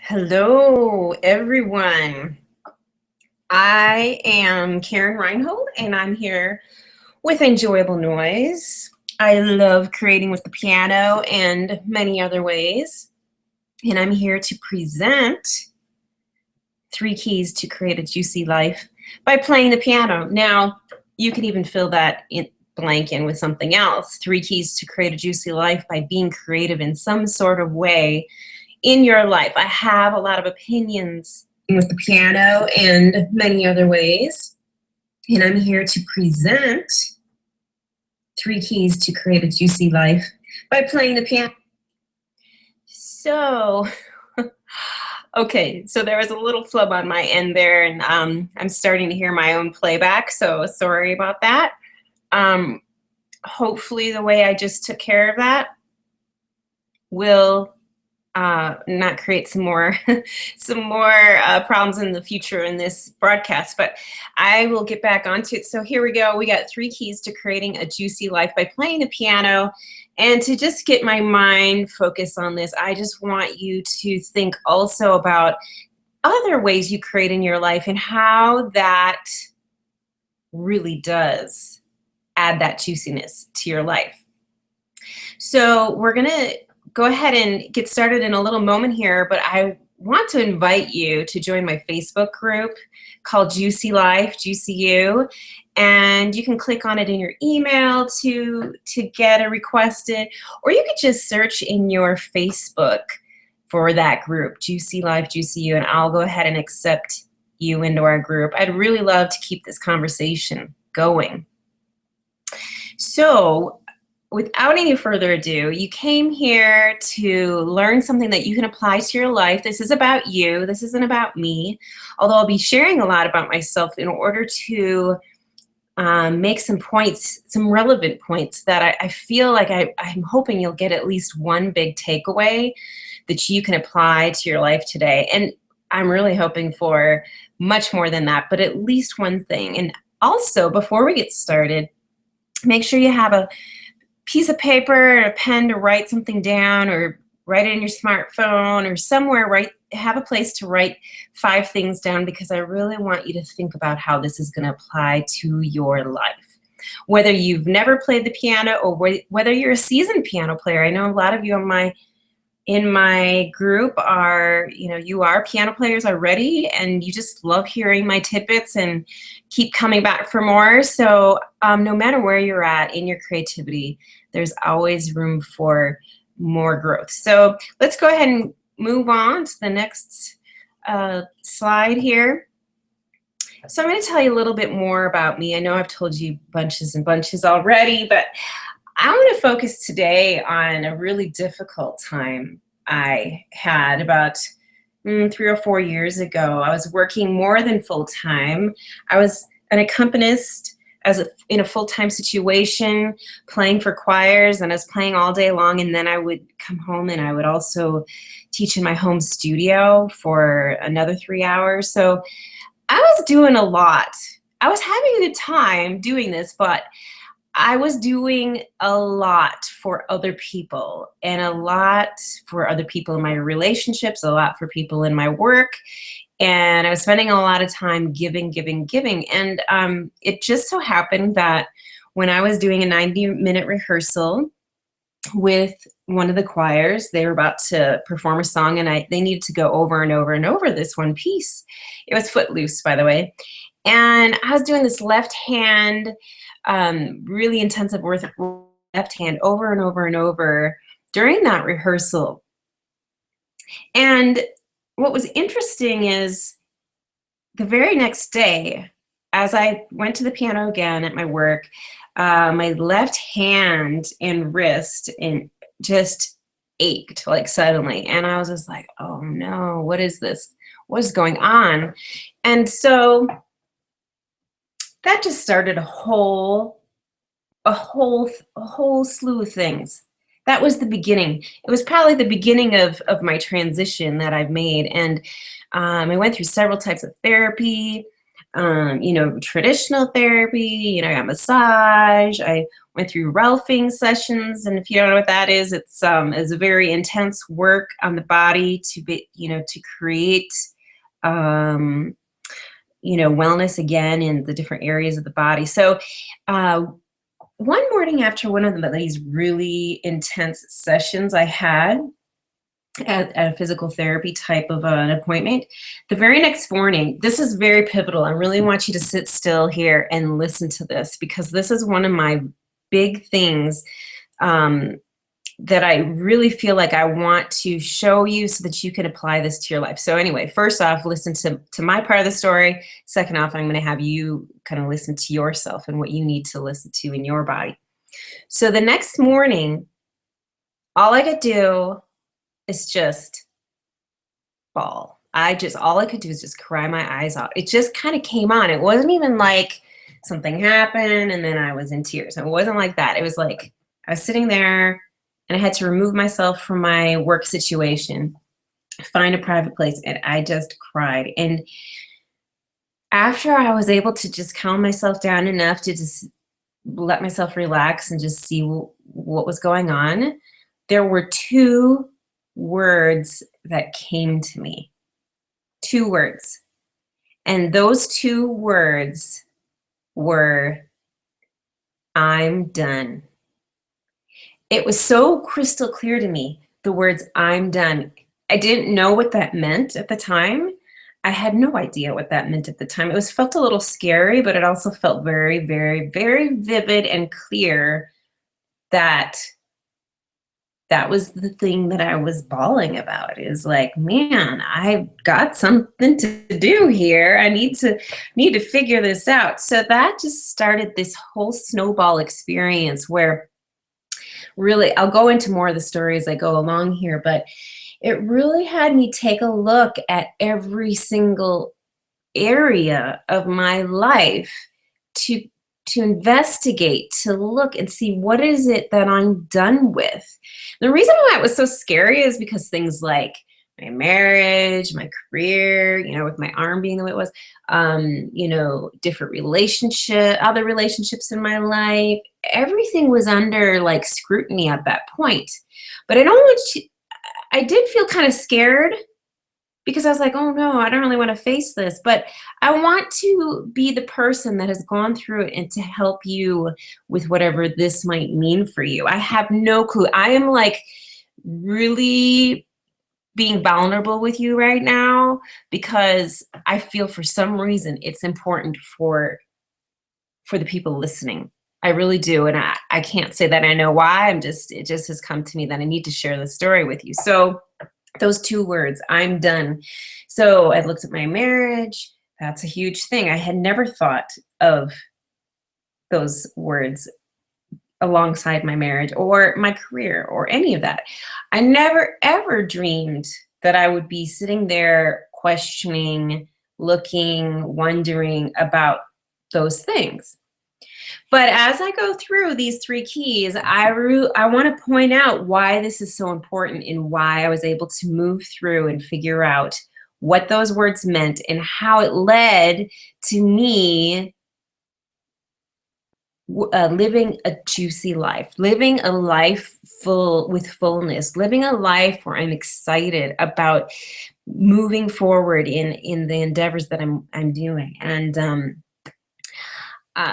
Hello, everyone. I am Karen Reinhold, and I'm here with Enjoyable Noise. I love creating with the piano and many other ways, and I'm here to present 3 keys to create a juicy life by playing the piano. Now, you can even fill that blank in with something else. 3 keys to create a juicy life by being creative in some sort of way in your life. I have a lot of opinions with the piano and many other ways, and I'm here to present 3 keys to create a juicy life by playing the piano. So, okay, so there was a little flub on my end there, and I'm starting to hear my own playback, so sorry about that. Hopefully the way I just took care of that will not create some more problems in the future in this broadcast, but I will get back onto it. So here we go. We got 3 keys to creating a juicy life by playing the piano. And to just get my mind focused on this, I just want you to think also about other ways you create in your life and how that really does add that juiciness to your life. So we're going to go ahead and get started in a little moment here, but I want to invite you to join my Facebook group called Juicy Life, Juicy You, and you can click on it in your email to get a requested, or you could just search in your Facebook for that group, Juicy Life, Juicy You, and I'll go ahead and accept you into our group. I'd really love to keep this conversation going. So, without any further ado, you came here to learn something that you can apply to your life. This is about you. This isn't about me, although I'll be sharing a lot about myself in order to make some points, some relevant points that I feel like I'm hoping you'll get at least one big takeaway that you can apply to your life today. And I'm really hoping for much more than that, but at least one thing. And also, before we get started, make sure you have a piece of paper, a pen to write something down, or write it in your smartphone or somewhere. Have a place to write 5 things down, because I really want you to think about how this is going to apply to your life. Whether you've never played the piano or whether you're a seasoned piano player. I know a lot of you in my group are, you are piano players already, and you just love hearing my tidbits and keep coming back for more. So no matter where you're at in your creativity, there's always room for more growth. So let's go ahead and move on to the next slide here. So I'm going to tell you a little bit more about me. I know I've told you bunches and bunches already, but I want to focus today on a really difficult time I had about 3 or 4 years ago. I was working more than full-time. I was an accompanist in a full-time situation, playing for choirs, and I was playing all day long, and then I would come home and I would also teach in my home studio for another 3 hours. So I was doing a lot. I was having a good time doing this, but I was doing a lot for other people, and a lot for other people in my relationships, a lot for people in my work, and I was spending a lot of time giving. And it just so happened that when I was doing a 90-minute rehearsal with one of the choirs, they were about to perform a song, and they needed to go over and over this one piece. It was Footloose, by the way. And I was doing this left hand, really intensive work left hand over and over during that rehearsal. And what was interesting is the very next day, as I went to the piano again at my work, my left hand and wrist just ached, like, suddenly. And I was just like, oh no, what is this? What is going on? And so that just started a whole slew of things. That was the beginning. It was probably the beginning of my transition that I've made. And I went through several types of therapy. traditional therapy. I got massage. I went through Ralphing sessions, and if you don't know what that is, it's a very intense work on the body to create wellness again in the different areas of the body. So one morning after one of these really intense sessions I had at a physical therapy type of an appointment, the very next morning, this is very pivotal. I really want you to sit still here and listen to this, because this is one of my big things that I really feel like I want to show you so that you can apply this to your life. So anyway, first off, listen to my part of the story. Second off, I'm going to have you kind of listen to yourself and what you need to listen to in your body. So the next morning, all I could do is just bawl. All I could do is just cry my eyes out. It just kind of came on. It wasn't even like something happened and then I was in tears. It wasn't like that. It was like I was sitting there and I had to remove myself from my work situation, find a private place, and I just cried. And after I was able to just calm myself down enough to just let myself relax and just see what was going on, there were two words that came to me. Two words. And those two words were, I'm done. It was so crystal clear to me, the words, I'm done. I didn't know what that meant at the time. I had no idea what that meant at the time. It felt a little scary, but it also felt very, very, very vivid and clear that that was the thing that I was bawling about. Is like, man, I've got something to do here. I need to figure this out. So that just started this whole snowball experience where really, I'll go into more of the story as I go along here, but it really had me take a look at every single area of my life to investigate, to look and see what is it that I'm done with. The reason why it was so scary is because things like my marriage, my career, with my arm being the way it was, different other relationships in my life, everything was under like scrutiny at that point. But I did feel kind of scared because I was like, oh no, I don't really want to face this, but I want to be the person that has gone through it and to help you with whatever this might mean for you. I have no clue. I am like really being vulnerable with you right now because I feel for some reason it's important for the people listening. I really do. And I can't say that I know why. It just has come to me that I need to share the story with you. So those two words, I'm done. So I looked at my marriage. That's a huge thing. I had never thought of those words alongside my marriage or my career or any of that. I never ever dreamed that I would be sitting there questioning, looking, wondering about those things. But as I go through these three keys, I want to point out why this is so important and why I was able to move through and figure out what those words meant and how it led to me living a juicy life, living a life with fullness, living a life where I'm excited about moving forward in the endeavors that I'm doing. And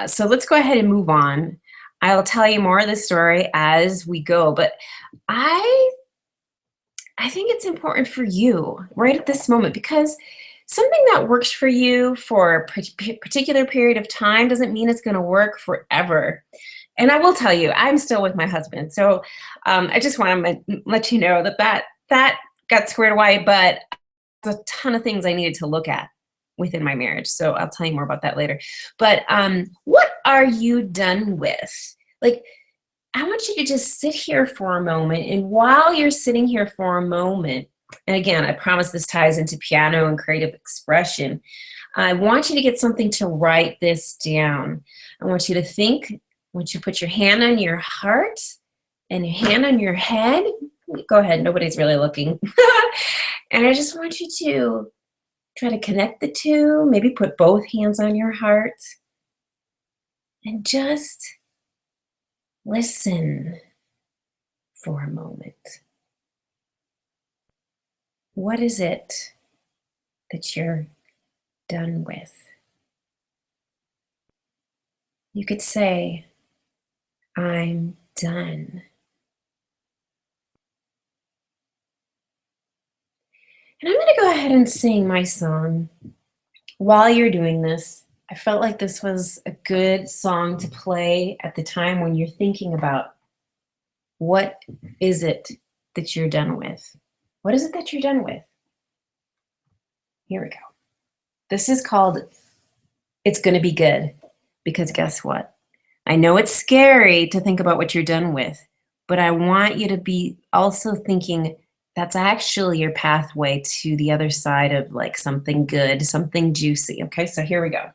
so let's go ahead and move on. I'll tell you more of the story as we go, but I think it's important for you right at this moment, because something that works for you for a particular period of time doesn't mean it's going to work forever. And I will tell you, I'm still with my husband. So I just want to let you know that got squared away, but there's a ton of things I needed to look at within my marriage. So I'll tell you more about that later. But what are you done with? Like, I want you to just sit here for a moment. And while you're sitting here for a moment, and again, I promise this ties into piano and creative expression, I want you to get something to write this down. I want you to think, I want you to put your hand on your heart and your hand on your head. Go ahead, nobody's really looking. And I just want you to Try to connect the two, maybe put both hands on your heart and just listen for a moment. What is it that you're done with? You could say, I'm done. And I'm going to go ahead and sing my song. While you're doing this, I felt like this was a good song to play at the time when you're thinking about what is it that you're done with? What is it that you're done with? Here we go. This is called It's Gonna Be Good, because guess what? I know it's scary to think about what you're done with, but I want you to be also thinking that's actually your pathway to the other side of like something good, something juicy. Okay, so here we go.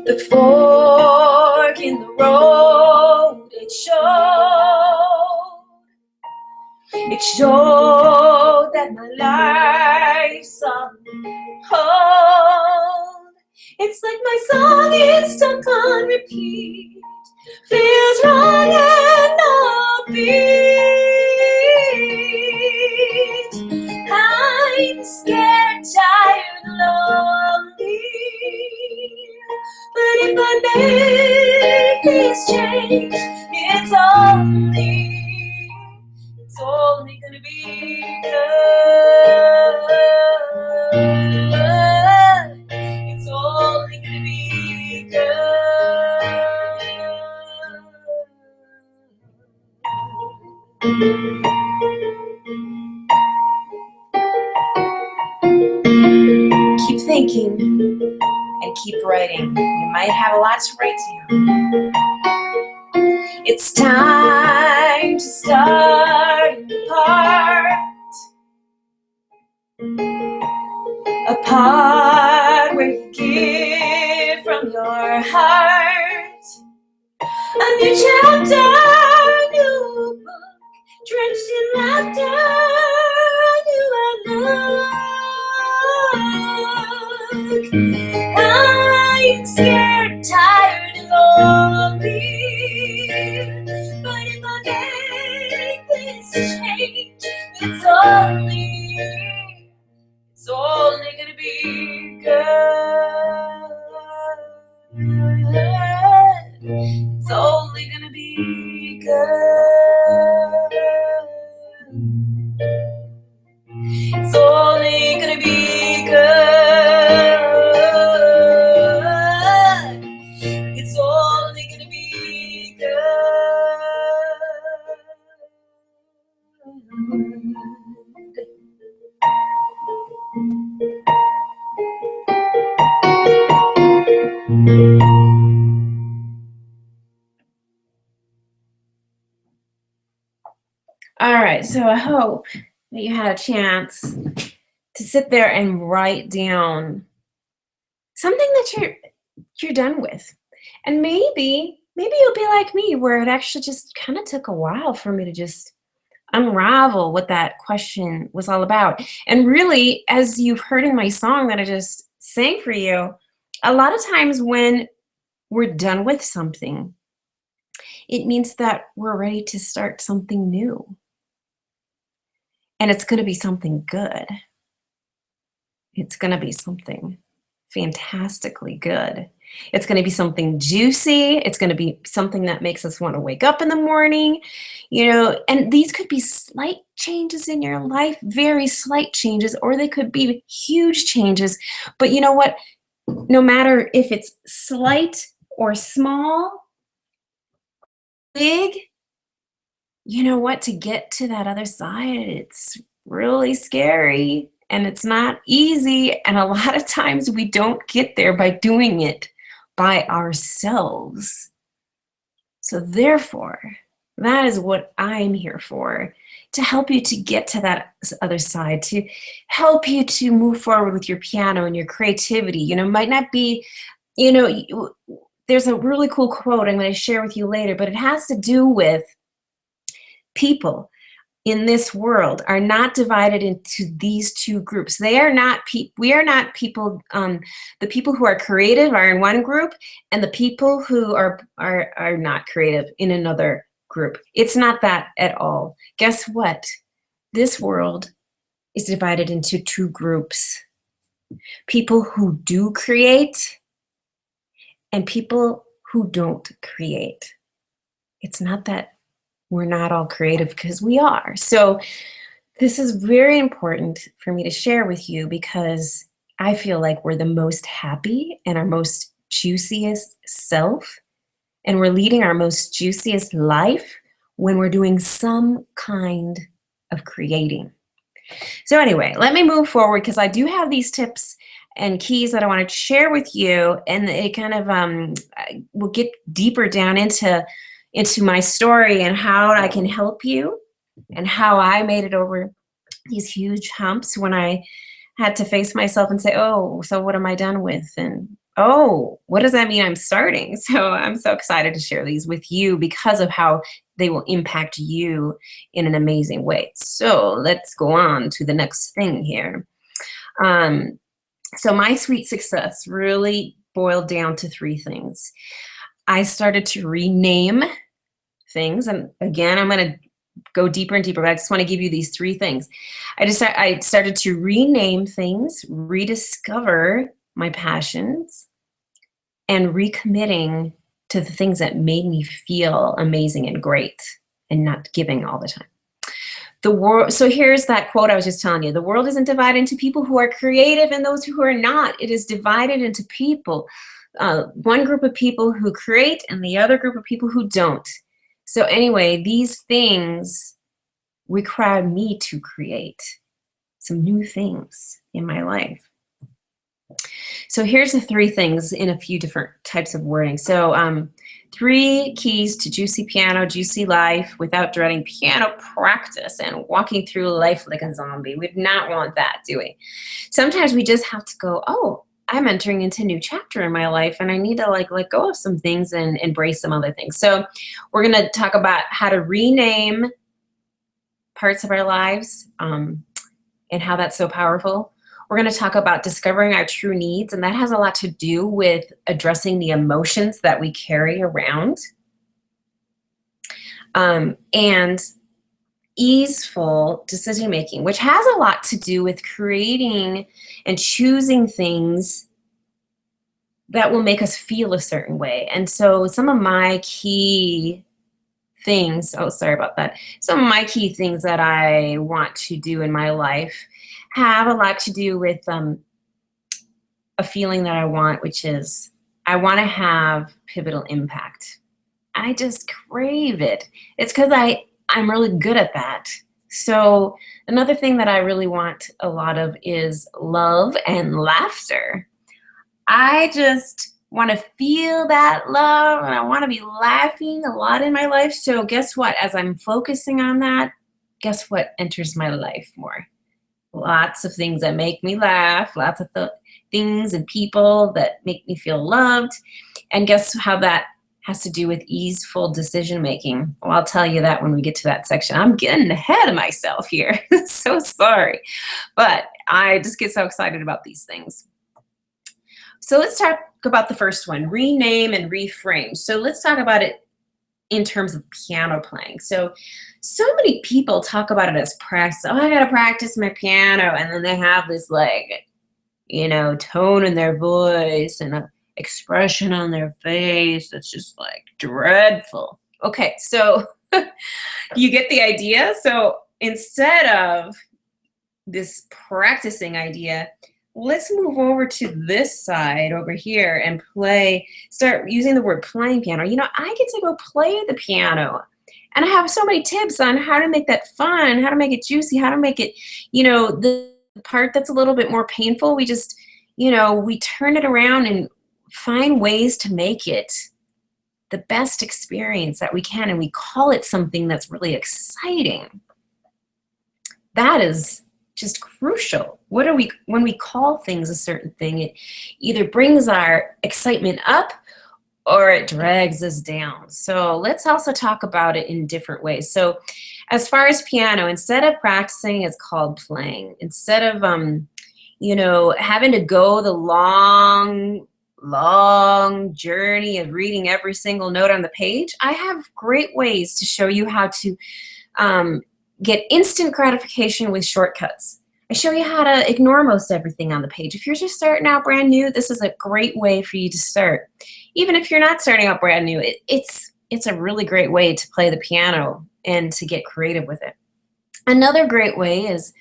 The fork in the road, it showed that my life's on hold. It's like my song is stuck on repeat, feels wrong and offbeat. I'm scared, tired, lonely, but if I make this change, it's only gonna be good. It's only gonna be good. Keep thinking and keep writing. You might have a lot to write down. It's time to start a part where you give from your heart. A new chapter, a new book, drenched in laughter, a new outlook. I'm scared, tired, and lonely, but if I make this change, it's only gonna be good. It's only gonna be good. It's only gonna be good. It's only gonna be good. All right, so I hope that you had a chance to sit there and write down something that you're done with. And maybe you'll be like me, where it actually just kind of took a while for me to just unravel what that question was all about. And really, as you've heard in my song that I just sang for you, a lot of times when we're done with something, it means that we're ready to start something new. And it's going to be something good. It's going to be something fantastically good. It's going to be something juicy. It's going to be something that makes us want to wake up in the morning, and these could be slight changes in your life, very slight changes, or they could be huge changes. But you know what? No matter if it's slight or small, big, you know what? To get to that other side, it's really scary and it's not easy. And a lot of times we don't get there by doing it by ourselves. So therefore, that is what I'm here for, to help you to get to that other side, to help you to move forward with your piano and your creativity. Might not be, there's a really cool quote I'm going to share with you later, but it has to do with people in this world are not divided into these two groups. We are not people. The people who are creative are in one group, and the people who are not creative in another group. It's not that at all. Guess what? This world is divided into two groups. People who do create and people who don't create. It's not that we're not all creative, because we are. So this is very important for me to share with you, because I feel like we're the most happy and our most juiciest self, and we're leading our most juiciest life when we're doing some kind of creating. So anyway, let me move forward, because I do have these tips and keys that I want to share with you, and it kind of will get deeper down into my story and how I can help you, and how I made it over these huge humps when I had to face myself and say, oh, so what am I done with? And oh, what does that mean I'm starting? So I'm so excited to share these with you because of how they will impact you in an amazing way. So let's go on to the next thing here. So my sweet success really boiled down to three things. I started to rename things. And again, I'm going to go deeper and deeper, but I just want to give you these three things. I started to rename things, rediscover my passions, and recommitting to the things that made me feel amazing and great, and not giving all the time. So here's that quote I was just telling you. The world isn't divided into people who are creative and those who are not. It is divided into people. One group of people who create and the other group of people who don't. So anyway, these things required me to create some new things in my life. So here's the three things in a few different types of wording. So 3 keys to juicy piano, juicy life without dreading piano practice and walking through life like a zombie. We do not want that, do we? Sometimes we just have to go, oh, I'm entering into a new chapter in my life, and I need to let go of some things and embrace some other things. So we're going to talk about how to rename parts of our lives and how that's so powerful. We're going to talk about discovering our true needs, and that has a lot to do with addressing the emotions that we carry around. And easeful decision making, which has a lot to do with creating and choosing things that will make us feel a certain way. And so some of my key things, some of my key things that I want to do in my life have a lot to do with a feeling that I want, which is I want to have pivotal impact. I just crave it. It's because I'm really good at that. So another thing that I really want a lot of is love and laughter. I just want to feel that love, and I want to be laughing a lot in my life. So guess what? As I'm focusing on that, guess what enters my life more? Lots of things that make me laugh, lots of things and people that make me feel loved. And guess how that has to do with easeful decision making? Well, I'll tell you that when we get to that section. I'm getting ahead of myself here. So sorry. But I just get so excited about these things. So let's talk about the first one, rename and reframe. So let's talk about it in terms of piano playing. So many people talk about it as practice. Oh, I got to practice my piano. And then they have this tone in their voice and a expression on their face that's just dreadful. Okay, so you get the idea? So instead of this practicing idea, let's move over to this side over here and start using the word playing piano. I get to go play the piano, and I have so many tips on how to make that fun, how to make it juicy, how to make it, the part that's a little bit more painful, we just, we turn it around and find ways to make it the best experience that we can, and we call it something that's really exciting. that is just crucial. What are we, when we call things a certain thing, it either brings our excitement up or it drags us down. So let's also talk about it in different ways. So as far as piano, instead of practicing, it's called playing. Instead of, having to go the long journey of reading every single note on the page, I have great ways to show you how to get instant gratification with shortcuts. I show you how to ignore most everything on the page. If you're just starting out brand new, this is a great way for you to start. Even if you're not starting out brand new, it's a really great way to play the piano and to get creative with it. Another great way is,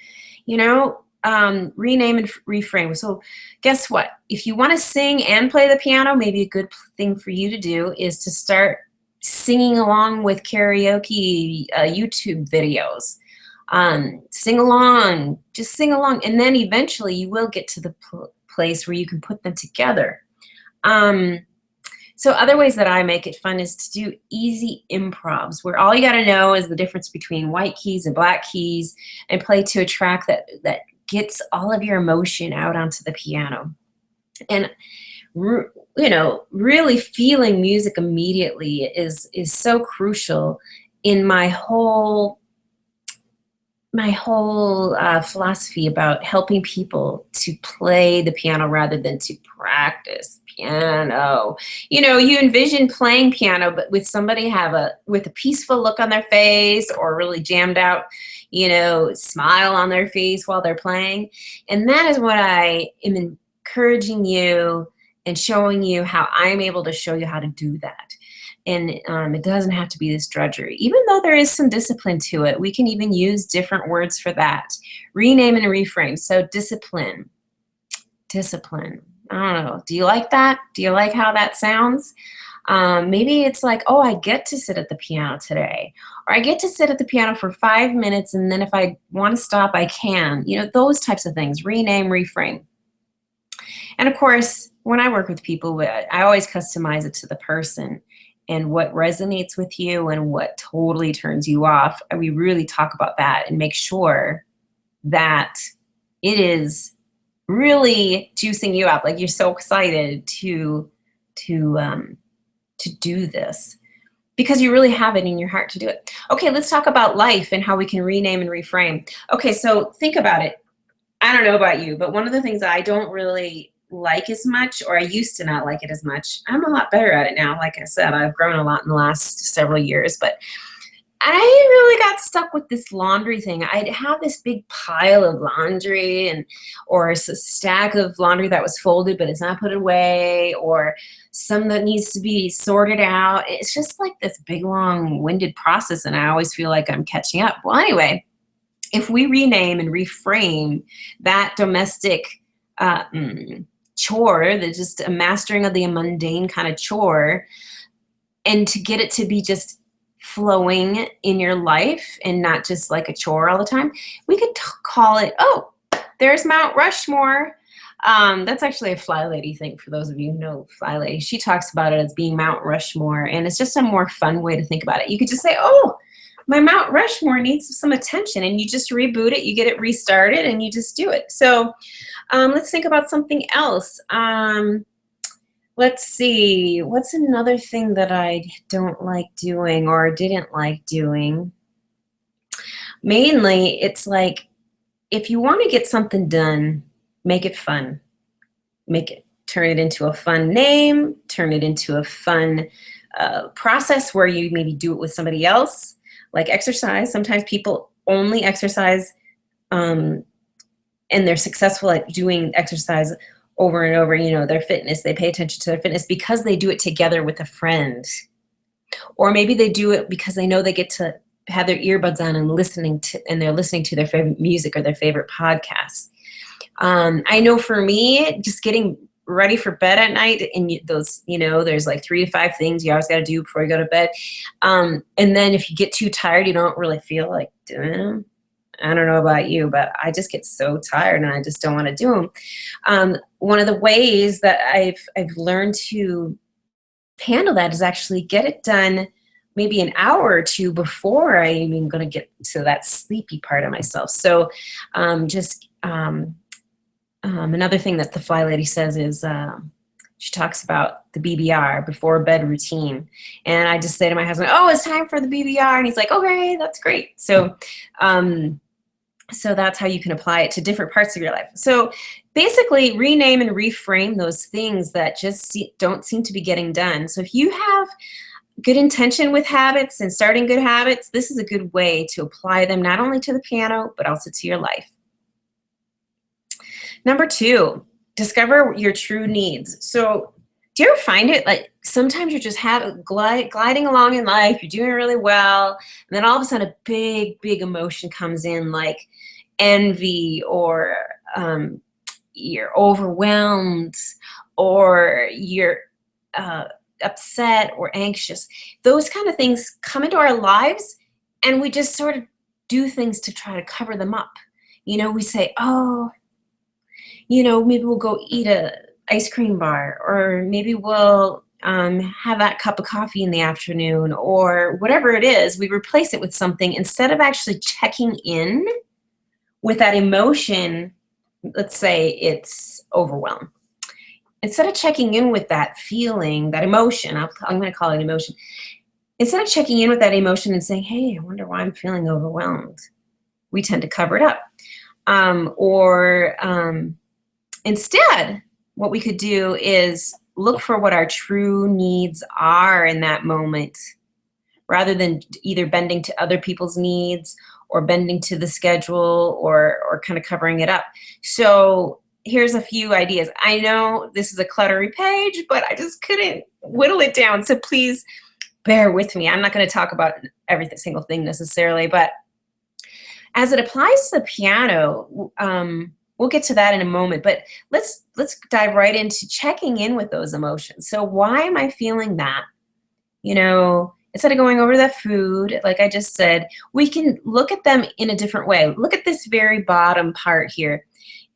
rename and reframe. So guess what? If you want to sing and play the piano, maybe a good thing for you to do is to start singing along with karaoke YouTube videos. Sing along, just sing along, and then eventually you will get to the place where you can put them together. So other ways that I make it fun is to do easy improvs where all you got to know is the difference between white keys and black keys, and play to a track that gets all of your emotion out onto the piano. And really feeling music immediately is so crucial in my whole philosophy about helping people to play the piano rather than to practice piano. You envision playing piano, but with somebody with a peaceful look on their face, or really jammed out, smile on their face while they're playing. And that is what I am encouraging you and showing you how I'm able to show you how to do that. And it doesn't have to be this drudgery. Even though there is some discipline to it, we can even use different words for that. Rename and reframe. So discipline. I don't know. Do you like that? Do you like how that sounds? Maybe it's like, oh, I get to sit at the piano today. Or I get to sit at the piano for 5 minutes, and then if I want to stop, I can. Those types of things. Rename, reframe. And of course, when I work with people, I always customize it to the person and what resonates with you and what totally turns you off. And we really talk about that and make sure that it is really juicing you up. Like you're so excited to do this because you really have it in your heart to do it. Okay, let's talk about life and how we can rename and reframe. Okay, so think about it. I don't know about you, but one of the things I don't really like as much, or I used to not like it as much. I'm a lot better at it now. Like I said, I've grown a lot in the last several years, but I really got stuck with this laundry thing. I'd have this big pile of laundry or a stack of laundry that was folded, but it's not put away, or some that needs to be sorted out. It's just like this big, long-winded process, and I always feel like I'm catching up. Well, anyway, if we rename and reframe that domestic chore, that's just a mastering of the mundane kind of chore, and to get it to be just flowing in your life and not just like a chore all the time, we could call it, oh, there's Mount Rushmore. That's actually a Fly Lady thing, for those of you who know Fly Lady. She talks about it as being Mount Rushmore, and it's just a more fun way to think about it. You could just say, oh, my Mount Rushmore needs some attention, and you just reboot it, you get it restarted, and you just do it. So let's think about something else. Let's see, what's another thing that I don't like doing or didn't like doing? Mainly, it's like, if you want to get something done, make it fun. Turn it into a fun name, turn it into a fun process where you maybe do it with somebody else. Like exercise, sometimes people only exercise and they're successful at doing exercise over and over, their fitness. They pay attention to their fitness because they do it together with a friend. Or maybe they do it because they know they get to have their earbuds on and they're listening to their favorite music or their favorite podcasts. I know for me, just getting ready for bed at night, and those, there's like 3 to 5 things you always got to do before you go to bed. And then if you get too tired, you don't really feel like doing them. I don't know about you, but I just get so tired and I just don't want to do them. One of the ways that I've learned to handle that is actually get it done maybe an hour or two before I even going to get to that sleepy part of myself. So another thing that the Fly Lady says is she talks about the BBR, before bed routine. And I just say to my husband, oh, it's time for the BBR. And he's like, okay, that's great. So that's how you can apply it to different parts of your life. So basically rename and reframe those things that just don't seem to be getting done. So if you have good intention with habits and starting good habits, this is a good way to apply them not only to the piano, but also to your life. Number 2, discover your true needs. So do you ever find it like sometimes you're just gliding along in life, you're doing really well, and then all of a sudden a big emotion comes in, like envy, or you're overwhelmed, or you're upset or anxious. Those kind of things come into our lives, and we just sort of do things to try to cover them up. You know, we say, oh, you know, maybe we'll go eat a ice cream bar, or maybe we'll have that cup of coffee in the afternoon, or whatever it is. We replace it with something instead of actually checking in with that emotion. Let's say it's overwhelm. Instead of checking in with that feeling, that emotion, I'm going to call it emotion. Instead of checking in with that emotion and saying, hey, I wonder why I'm feeling overwhelmed, we tend to cover it up. Instead, what we could do is look for what our true needs are in that moment, rather than either bending to other people's needs or bending to the schedule, or kind of covering it up. So here's a few ideas. I know this is a cluttery page, but I just couldn't whittle it down. So please bear with me. I'm not going to talk about every single thing necessarily, but as it applies to the piano, we'll get to that in a moment, but let's dive right into checking in with those emotions. So why am I feeling that? You know, instead of going over the food, like I just said, we can look at them in a different way. Look at this very bottom part here.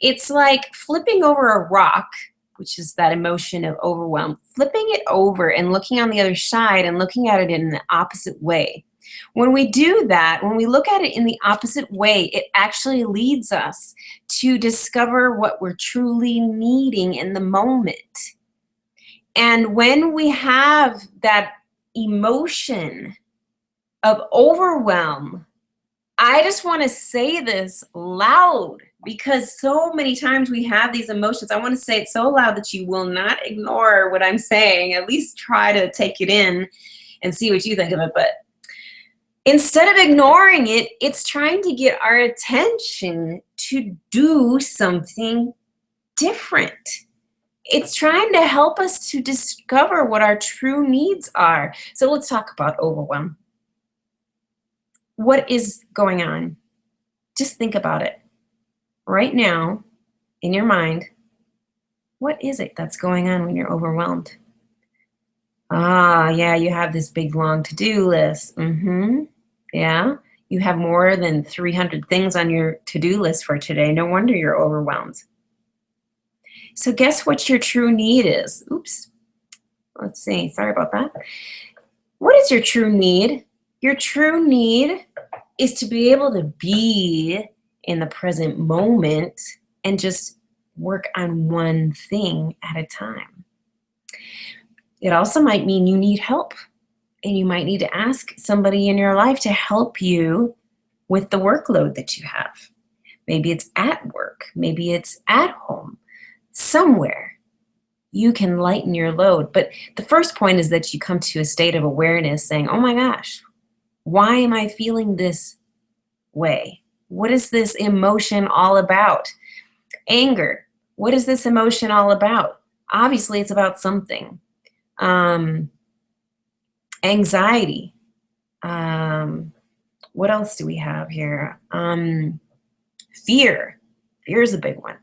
It's like flipping over a rock, which is that emotion of overwhelm, flipping it over and looking on the other side and looking at it in the opposite way. When we do that, when we look at it in the opposite way, it actually leads us to discover what we're truly needing in the moment. And when we have that emotion of overwhelm, I just want to say this loud, because so many times we have these emotions. I want to say it so loud that you will not ignore what I'm saying. At least try to take it in and see what you think of it. But instead of ignoring it, it's trying to get our attention to do something different. It's trying to help us to discover what our true needs are. So let's talk about overwhelm. What is going on? Just think about it. Right now, in your mind, what is it that's going on when you're overwhelmed? Yeah, you have this big, long to-do list. Yeah, you have more than 300 things on your to-do list for today. No wonder you're overwhelmed. So guess what your true need is? Oops. Let's see. Sorry about that. What is your true need? Your true need is to be able to be in the present moment and just work on one thing at a time. It also might mean you need help, and you might need to ask somebody in your life to help you with the workload that you have. Maybe it's at work, maybe it's at home, somewhere you can lighten your load. But the first point is that you come to a state of awareness saying, oh my gosh, why am I feeling this way? What is this emotion all about? Anger. What is this emotion all about? Obviously, it's about something. Anxiety. What else do we have here? Fear. Fear is a big one.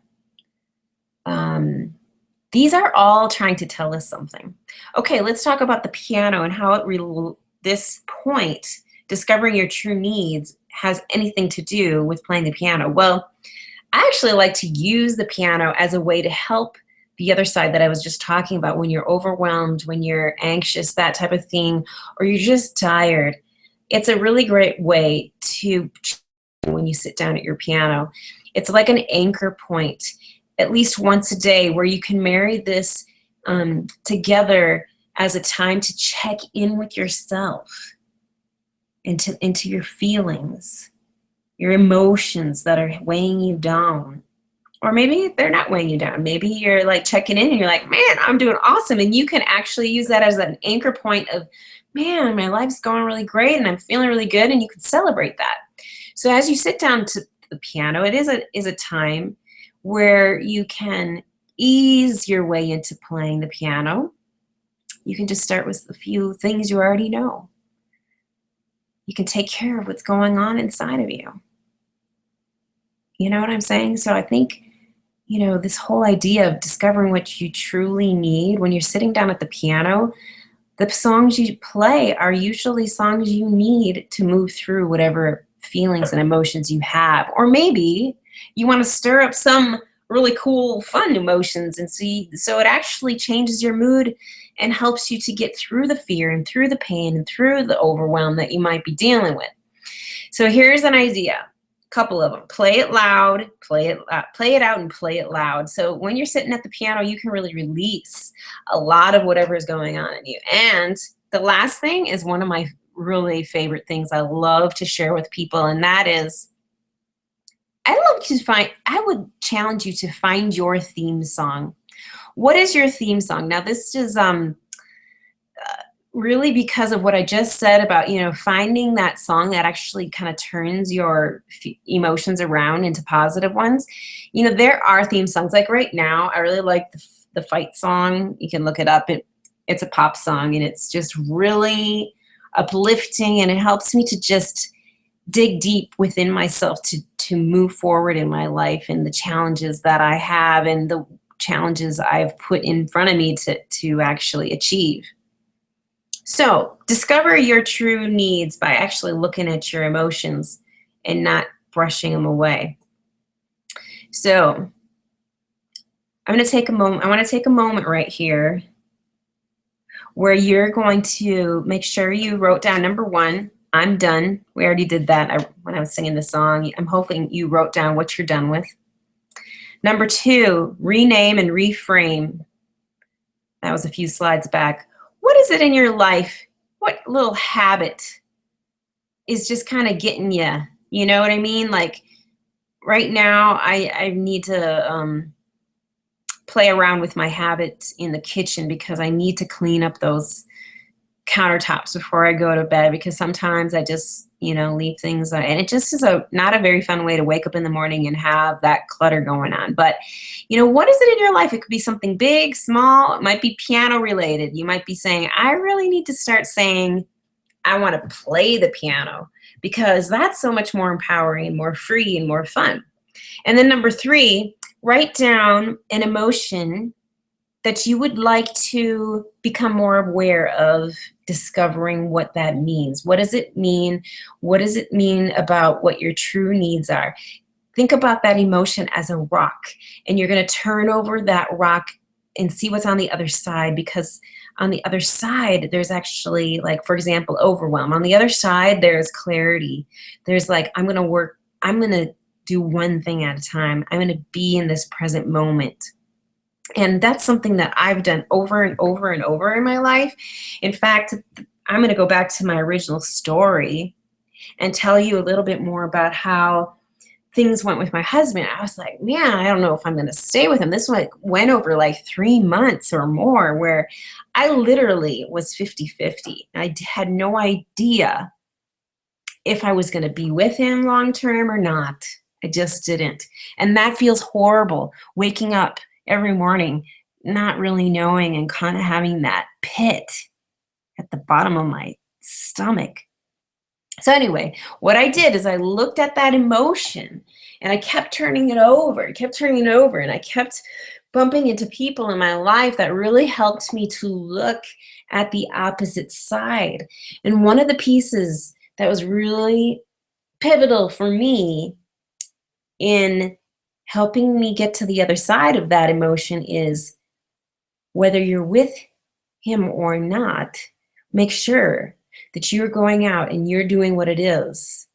These are all trying to tell us something. Okay, let's talk about the piano and how this point, discovering your true needs, has anything to do with playing the piano. Well, I actually like to use the piano as a way to help the other side that I was just talking about, when you're overwhelmed, when you're anxious, that type of thing, or you're just tired, it's a really great way to, when you sit down at your piano, it's like an anchor point, at least once a day, where you can marry this together as a time to check in with yourself, into your feelings, your emotions that are weighing you down. Or maybe they're not weighing you down. Maybe you're like checking in and you're like, man, I'm doing awesome. And you can actually use that as an anchor point of, man, my life's going really great and I'm feeling really good, and you can celebrate that. So as you sit down to the piano, it is a time where you can ease your way into playing the piano. You can just start with a few things you already know. You can take care of what's going on inside of you. You know what I'm saying? So I think, this whole idea of discovering what you truly need when you're sitting down at the piano, the songs you play are usually songs you need to move through whatever feelings and emotions you have. Or maybe you want to stir up some really cool, fun emotions, and so it actually changes your mood and helps you to get through the fear and through the pain and through the overwhelm that you might be dealing with. So here's an idea. Couple of them. Play it loud, play it out, and play it loud. So when you're sitting at the piano, you can really release a lot of whatever is going on in you. And the last thing is one of my really favorite things I love to share with people, and that is, I would challenge you to find your theme song. What is your theme song? Now, this is really because of what I just said about, finding that song that actually kind of turns your emotions around into positive ones. There are theme songs. Like right now, I really like the Fight song. You can look it up. It's a pop song, and it's just really uplifting, and it helps me to just dig deep within myself to move forward in my life and the challenges that I have and the challenges I've put in front of me to actually achieve. So discover your true needs by actually looking at your emotions and not brushing them away. So I'm going to take a moment. I want to take a moment right here where you're going to make sure you wrote down, number one, I'm done. We already did that when I was singing the song. I'm hoping you wrote down what you're done with. Number two, rename and reframe. That was a few slides back. What is it in your life? What little habit is just kind of getting you? You know what I mean? Like right now, I need to play around with my habits in the kitchen because I need to clean up those countertops before I go to bed, because sometimes I just, leave things, and it just is not a very fun way to wake up in the morning and have that clutter going on. But, what is it in your life? It could be something big, small. It might be piano related. You might be saying, I really need to start saying, I want to play the piano, because that's so much more empowering, more free, and more fun. And then number three, write down an emotion that you would like to become more aware of, discovering what that means. What does it mean? What does it mean about what your true needs are? Think about that emotion as a rock, and you're going to turn over that rock and see what's on the other side, because on the other side, there's actually, like, for example, overwhelm. On the other side, there's clarity. There's like, I'm going to do one thing at a time. I'm going to be in this present moment. And that's something that I've done over and over and over in my life. In fact, I'm going to go back to my original story and tell you a little bit more about how things went with my husband. I was like, man, I don't know if I'm going to stay with him. This went over like 3 months or more, where I literally was 50-50. I had no idea if I was going to be with him long term or not. I just didn't. And that feels horrible, waking up every morning not really knowing and kind of having that pit at the bottom of my stomach. So anyway, what I did is I looked at that emotion and I kept turning it over, and I kept bumping into people in my life that really helped me to look at the opposite side. And one of the pieces that was really pivotal for me in helping me get to the other side of that emotion is whether you're with him or not, make sure that you're going out and you're doing what it is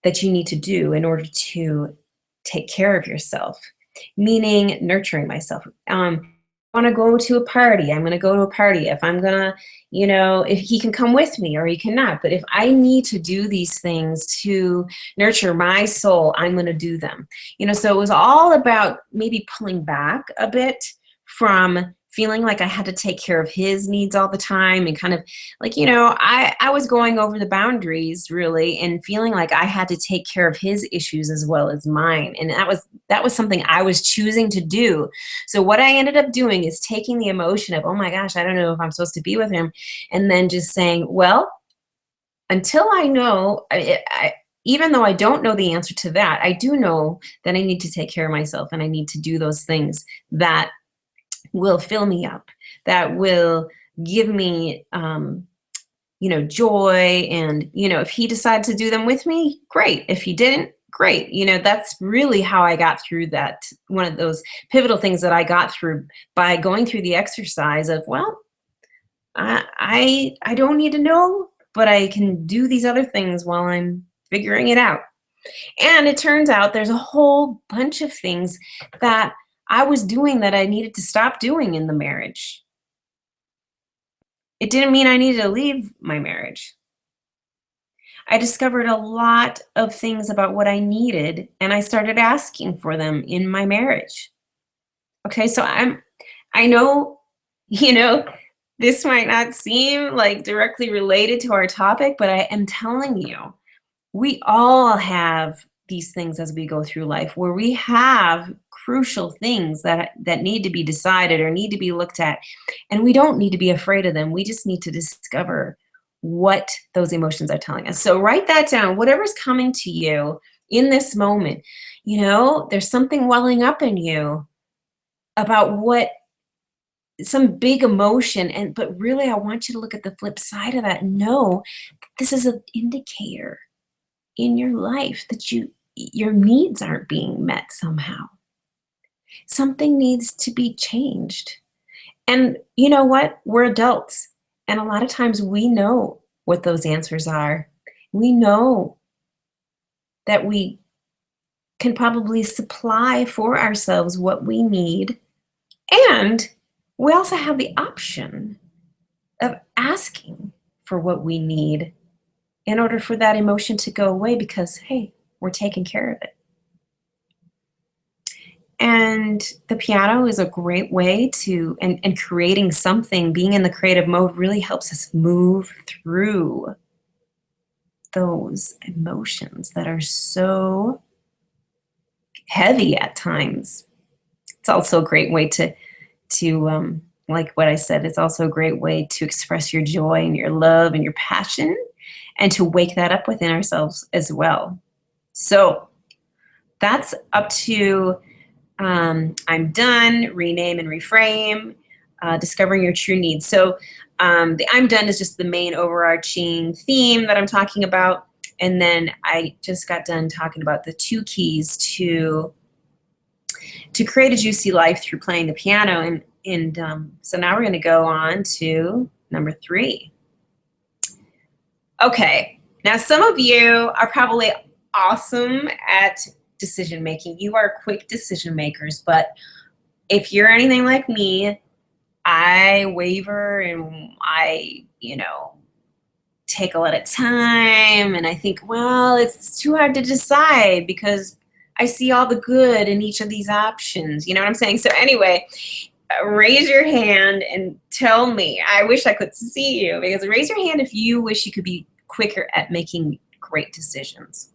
that you need to do in order to take care of yourself, meaning nurturing myself. I want to go to a party, I'm going to go to a party. If I'm going to, if he can come with me or he cannot, but if I need to do these things to nurture my soul, I'm going to do them. So it was all about maybe pulling back a bit from feeling like I had to take care of his needs all the time, and kind of like, I was going over the boundaries really, and feeling like I had to take care of his issues as well as mine. And that was something I was choosing to do. So what I ended up doing is taking the emotion of, oh my gosh, I don't know if I'm supposed to be with him, and then just saying, well, until I know, even though I don't know the answer to that, I do know that I need to take care of myself, and I need to do those things that will fill me up, that will give me, joy. And, if he decided to do them with me, great. If he didn't, great. That's really how I got through that. One of those pivotal things that I got through by going through the exercise of, well, I don't need to know, but I can do these other things while I'm figuring it out. And it turns out there's a whole bunch of things that I was doing that I needed to stop doing in the marriage. It didn't mean I needed to leave my marriage. I discovered a lot of things about what I needed, and I started asking for them in my marriage. Okay, so I know, this might not seem like directly related to our topic, but I am telling you, we all have these things as we go through life, where we have crucial things that need to be decided or need to be looked at, and we don't need to be afraid of them. We just need to discover what those emotions are telling us. So write that down. Whatever's coming to you in this moment, there's something welling up in you about some big emotion, but really I want you to look at the flip side of that and know that this is an indicator in your life that your needs aren't being met somehow. Something needs to be changed. And you know what? We're adults. And a lot of times we know what those answers are. We know that we can probably supply for ourselves what we need. And we also have the option of asking for what we need in order for that emotion to go away, because, hey, we're taking care of it. And the piano is a great way to, and creating something, being in the creative mode really helps us move through those emotions that are so heavy at times. It's also a great way to like what I said, it's also a great way to express your joy and your love and your passion, and to wake that up within ourselves as well. So that's up to I'm done, rename and reframe, discovering your true needs. So the I'm done is just the main overarching theme that I'm talking about. And then I just got done talking about the 2 keys to create a juicy life through playing the piano. And so now we're going to go on to number 3. Okay, now some of you are probably awesome at decision making. You are quick decision makers, but if you're anything like me, I waver and I, take a lot of time, and I think, well, it's too hard to decide because I see all the good in each of these options. You know what I'm saying? So anyway, raise your hand and tell me. I wish I could see you, because raise your hand if you wish you could be quicker at making great decisions.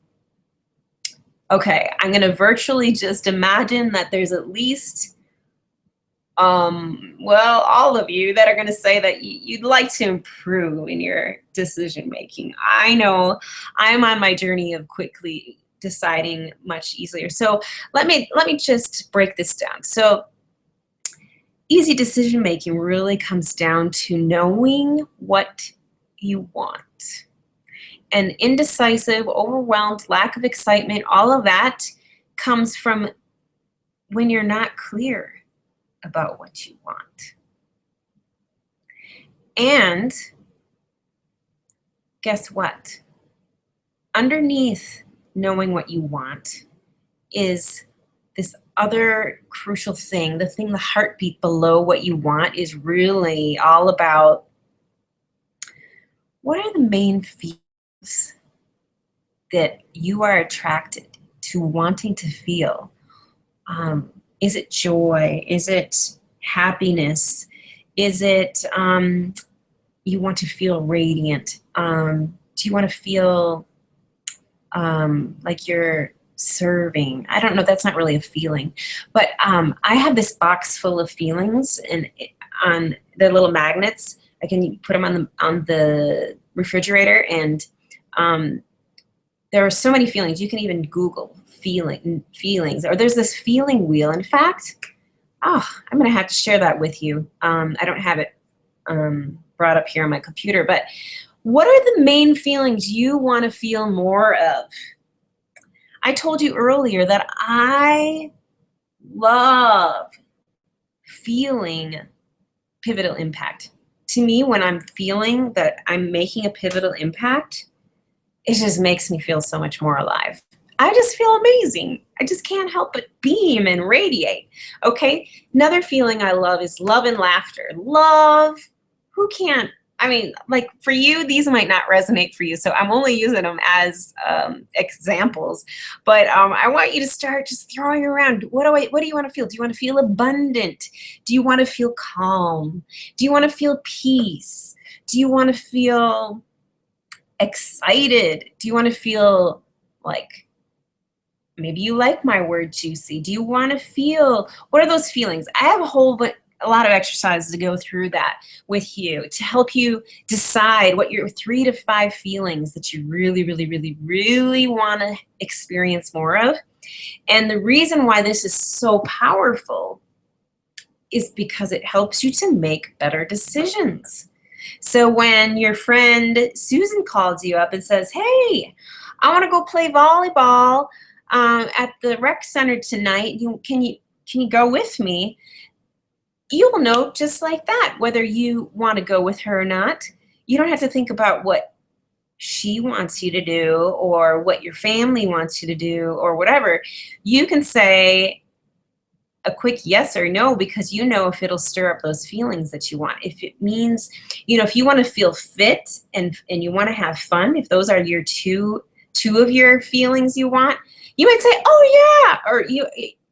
Okay, I'm going to virtually just imagine that there's at least, all of you that are going to say that you'd like to improve in your decision making. I know I'm on my journey of quickly deciding much easier. So let me just break this down. So easy decision making really comes down to knowing what you want. And indecisive, overwhelmed, lack of excitement, all of that comes from when you're not clear about what you want. And guess what? Underneath knowing what you want is this other crucial thing. The heartbeat below what you want is really all about, what are the main feelings that you are attracted to wanting to feel? Is it joy? Is it happiness? Is it you want to feel radiant? Do you want to feel like you're serving? I don't know. That's not really a feeling. But I have this box full of feelings, and on the little magnets, I can put them on the refrigerator, and there are so many feelings. You can even Google feelings, or there's this feeling wheel. In fact, I'm going to have to share that with you. I don't have it brought up here on my computer, but what are the main feelings you want to feel more of? I told you earlier that I love feeling pivotal impact. To me, when I'm feeling that I'm making a pivotal impact, it just makes me feel so much more alive. I just feel amazing. I just can't help but beam and radiate. Okay? Another feeling I love is love and laughter. Love, who can't? I mean, like, for you, these might not resonate for you, so I'm only using them as examples. But I want you to start just throwing around. What do you want to feel? Do you want to feel abundant? Do you want to feel calm? Do you want to feel peace? Do you want to feel excited? Do you want to feel like, maybe you like my word juicy? Do you want to feel, what are those feelings? I have a lot of exercises to go through that with you to help you decide what your 3 to 5 feelings that you really, really, really, really want to experience more of. And the reason why this is so powerful is because it helps you to make better decisions. So when your friend Susan calls you up and says, hey, I want to go play volleyball at the rec center tonight, can you go with me? You'll know just like that whether you want to go with her or not. You don't have to think about what she wants you to do or what your family wants you to do or whatever. You can say a quick yes or no, because you know if it'll stir up those feelings that you want. If it means, if you want to feel fit and you want to have fun, if those are your two of your feelings you want, you might say, oh yeah, or you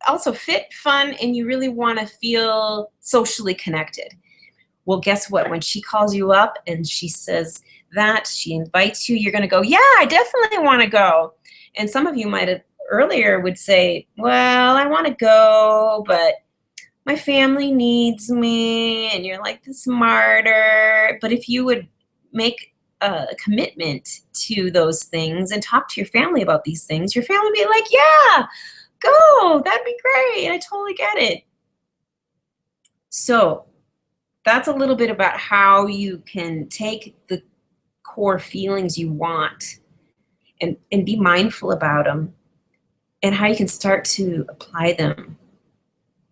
also fit, fun, and you really want to feel socially connected. Well, guess what? When she calls you up and she says that, she invites you, you're going to go, yeah, I definitely want to go. And some of you might have earlier would say, well, I want to go, but my family needs me, and you're like this martyr. But if you would make a commitment to those things and talk to your family about these things, your family would be like, yeah, go, that'd be great. I totally get it. So that's a little bit about how you can take the core feelings you want and be mindful about them, and how you can start to apply them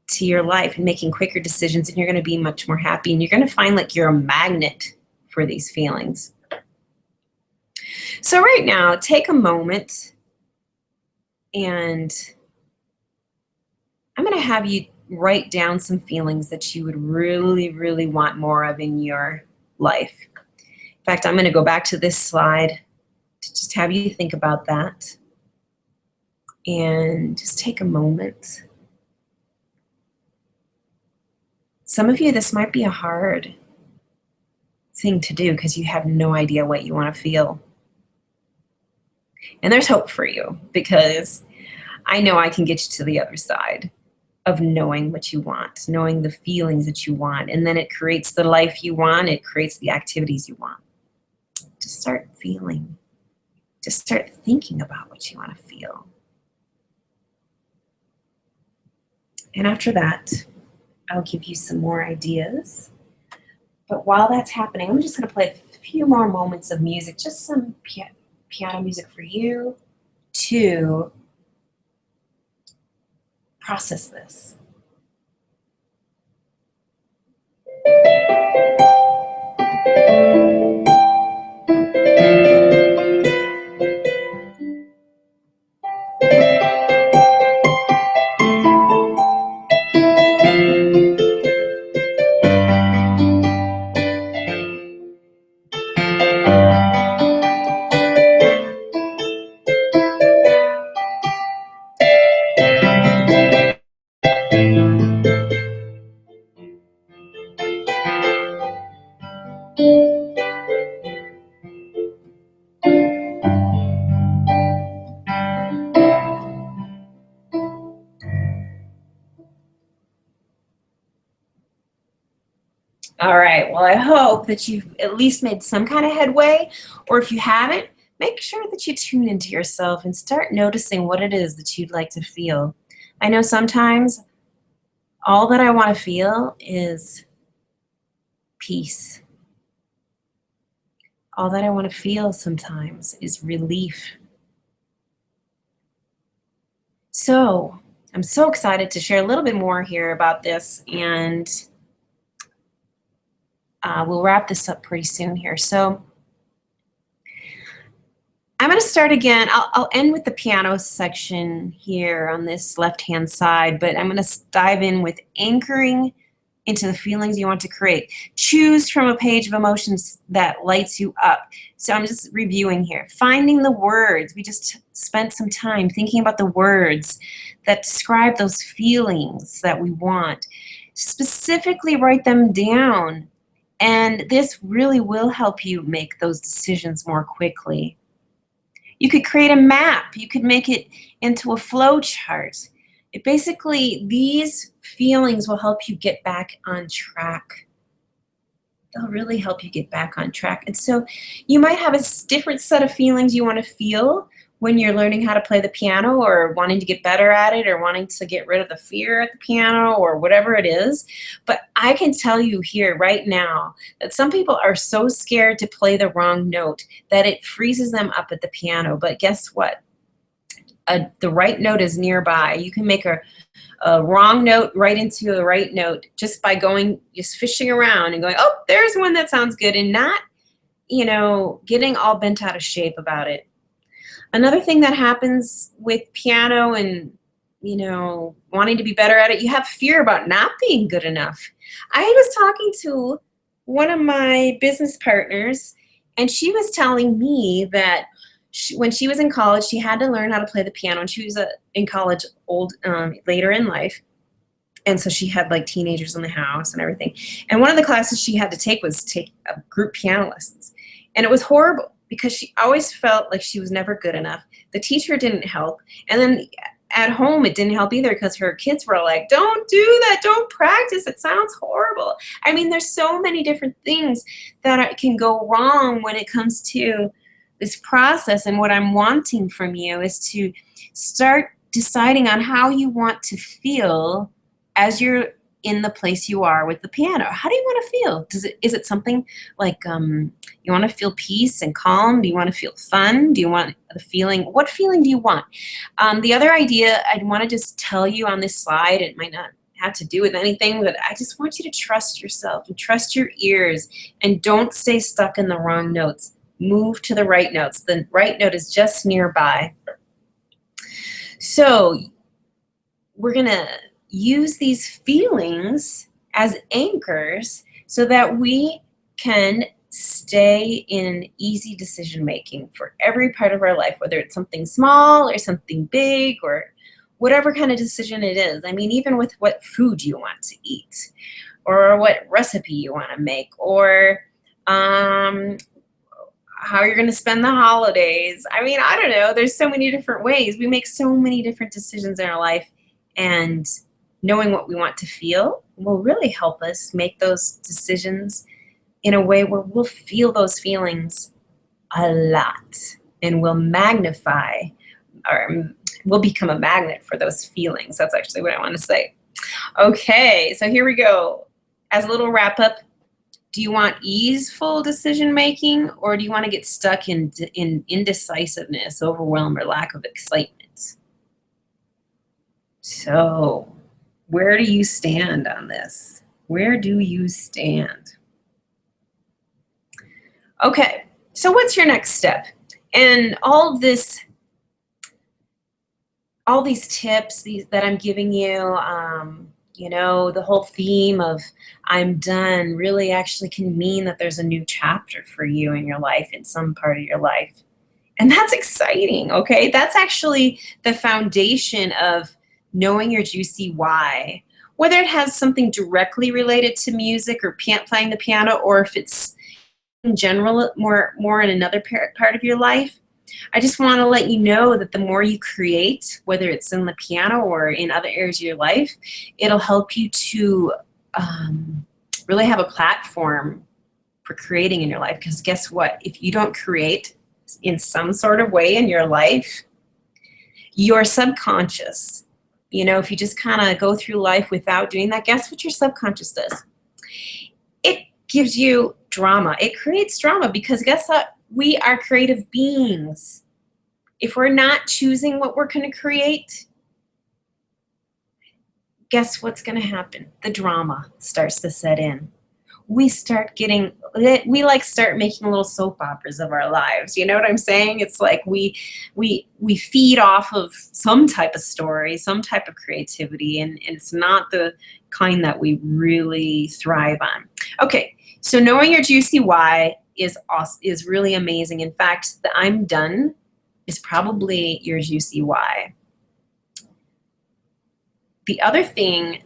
to your life and making quicker decisions, and you're going to be much more happy, and you're going to find like you're a magnet for these feelings. So right now, take a moment, and I'm going to have you write down some feelings that you would really, really want more of in your life. In fact, I'm going to go back to this slide to just have you think about that. And just take a moment. Some of you, this might be a hard thing to do because you have no idea what you want to feel. And there's hope for you, because I know I can get you to the other side of knowing what you want, knowing the feelings that you want, and then it creates the life you want, it creates the activities you want. Just start feeling. Just start thinking about what you want to feel. And after that, I'll give you some more ideas. But while that's happening, I'm just going to play a few more moments of music, just some piano music for you to process this. All right, well, I hope that you've at least made some kind of headway, or if you haven't, make sure that you tune into yourself and start noticing what it is that you'd like to feel. I know sometimes all that I want to feel is peace. All that I want to feel sometimes is relief. So, I'm so excited to share a little bit more here about this, and we'll wrap this up pretty soon here. So, I'm going to start again. I'll end with the piano section here on this left-hand side, but I'm going to dive in with anchoring into the feelings you want to create. Choose from a page of emotions that lights you up. So I'm just reviewing here. Finding the words. We just spent some time thinking about the words that describe those feelings that we want. Specifically write them down, and this really will help you make those decisions more quickly. You could create a map. You could make it into a flow chart. Basically, these feelings will help you get back on track. They'll really help you get back on track. And so you might have a different set of feelings you want to feel when you're learning how to play the piano, or wanting to get better at it, or wanting to get rid of the fear at the piano, or whatever it is. But I can tell you here right now that some people are so scared to play the wrong note that it freezes them up at the piano. But guess what? The right note is nearby. You can make a wrong note right into the right note just by just fishing around and going, oh, there's one that sounds good, and not, getting all bent out of shape about it. Another thing that happens with piano and, wanting to be better at it, you have fear about not being good enough. I was talking to one of my business partners, and she was telling me that when she was in college, she had to learn how to play the piano, and she was in college later in life. And so she had like teenagers in the house and everything. And one of the classes she had to take was take a group piano lessons. And it was horrible because she always felt like she was never good enough. The teacher didn't help. And then at home, it didn't help either because her kids were like, don't do that, don't practice, it sounds horrible. I mean, there's so many different things that can go wrong when it comes to this process. And what I'm wanting from you is to start deciding on how you want to feel as you're in the place you are with the piano. How do you want to feel? Is it something like you want to feel peace and calm? Do you want to feel fun? Do you want the feeling? What feeling do you want? The other idea I'd want to just tell you on this slide, it might not have to do with anything, but I just want you to trust yourself and trust your ears, and don't stay stuck in the wrong notes. Move to the right notes. The right note is just nearby. So we're going to use these feelings as anchors so that we can stay in easy decision making for every part of our life, whether it's something small or something big or whatever kind of decision it is. I mean, even with what food you want to eat, or what recipe you want to make, or how you're going to spend the holidays. I mean, I don't know. There's so many different ways. We make so many different decisions in our life, and knowing what we want to feel will really help us make those decisions in a way where we'll feel those feelings a lot, and we'll magnify, or we'll become a magnet for those feelings. That's actually what I want to say. Okay, so here we go. As a little wrap up, do you want easeful decision making, or do you want to get stuck in indecisiveness, overwhelm, or lack of excitement? So, where do you stand on this? Where do you stand? Okay, so what's your next step? And all these tips that I'm giving you, the whole theme of I'm done really actually can mean that there's a new chapter for you in your life, in some part of your life. And that's exciting, okay? That's actually the foundation of knowing your juicy why. Whether it has something directly related to music or playing the piano, or if it's in general more in another part of your life, I just want to let you know that the more you create, whether it's in the piano or in other areas of your life, it'll help you to really have a platform for creating in your life. Because guess what? If you don't create in some sort of way in your life, your subconscious, if you just kind of go through life without doing that, guess what your subconscious does? It gives you drama. It creates drama because guess what? We are creative beings. If we're not choosing what we're going to create, guess what's going to happen? The drama starts to set in. We start making little soap operas of our lives. You know what I'm saying? It's like we feed off of some type of story, some type of creativity, and it's not the kind that we really thrive on. Okay, so knowing your juicy why is really amazing. In fact, the I'm done is probably your juicy why. The other thing,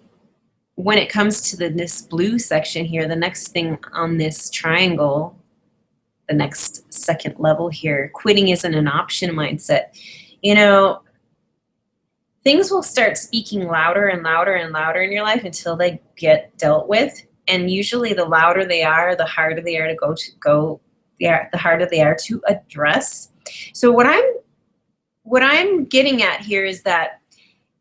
when it comes to this blue section here, the next thing on this triangle, the next second level here, quitting isn't an option mindset. Things will start speaking louder and louder and louder in your life until they get dealt with. And usually the louder they are, the harder they are to the harder they are to address. So what I'm getting at here is that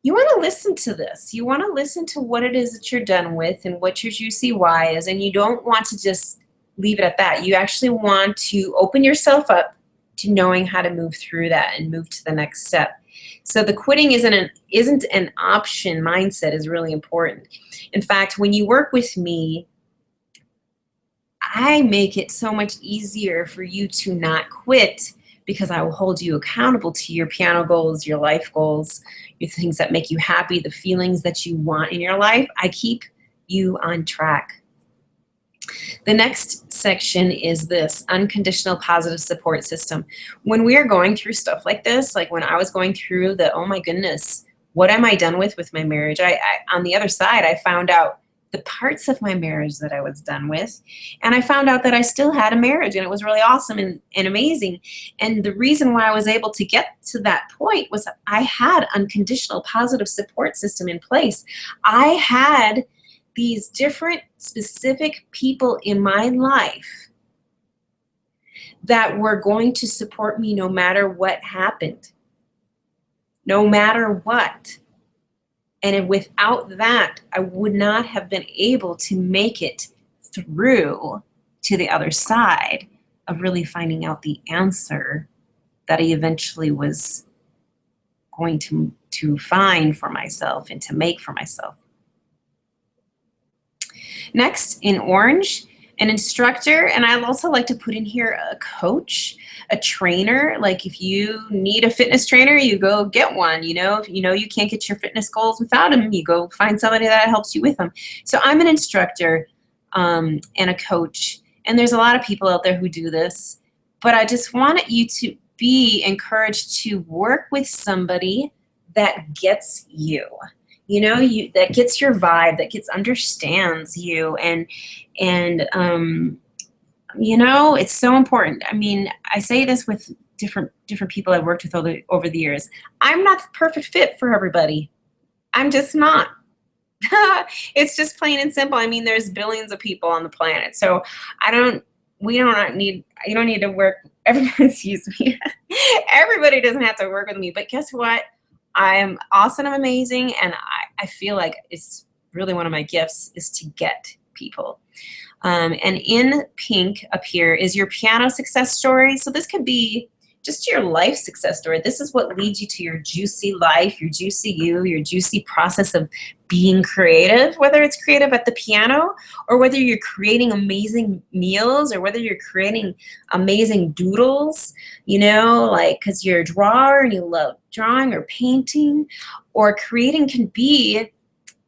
you want to listen to this. You want to listen to what it is that you're done with and what your juicy why is, and you don't want to just leave it at that. You actually want to open yourself up to knowing how to move through that and move to the next step. So the quitting isn't an option mindset is really important. In fact, when you work with me, I make it so much easier for you to not quit, because I will hold you accountable to your piano goals, your life goals, your things that make you happy, the feelings that you want in your life. I keep you on track. The next section is this unconditional positive support system. When we are going through stuff like this, like when I was going through oh my goodness, what am I done with my marriage? I on the other side, I found out the parts of my marriage that I was done with. And I found out that I still had a marriage, and it was really awesome and amazing. And the reason why I was able to get to that point was that I had unconditional positive support system in place. I had these different specific people in my life that were going to support me no matter what happened, no matter what. And without that, I would not have been able to make it through to the other side of really finding out the answer that I eventually was going to find for myself and to make for myself. Next, in orange, an instructor, and I'd also like to put in here a coach, a trainer. Like if you need a fitness trainer, you go get one. If you can't get your fitness goals without him, you go find somebody that helps you with them. So I'm an instructor and a coach, and there's a lot of people out there who do this, but I just wanted you to be encouraged to work with somebody that gets you. That gets your vibe, that understands you, and it's so important. I mean, I say this with different people I've worked with over the years. I'm not the perfect fit for everybody. I'm just not. It's just plain and simple. I mean, there's billions of people on the planet, so you don't need to work. Excuse me. Everybody doesn't have to work with me, but guess what? I'm awesome, I'm amazing, and I feel like it's really one of my gifts is to get people. And in pink up here is your piano success story. So this could be just your life success story. This is what leads you to your juicy life, your juicy you, your juicy process of being creative, whether it's creative at the piano or whether you're creating amazing meals or whether you're creating amazing doodles, because you're a drawer and you love drawing or painting, or creating can be,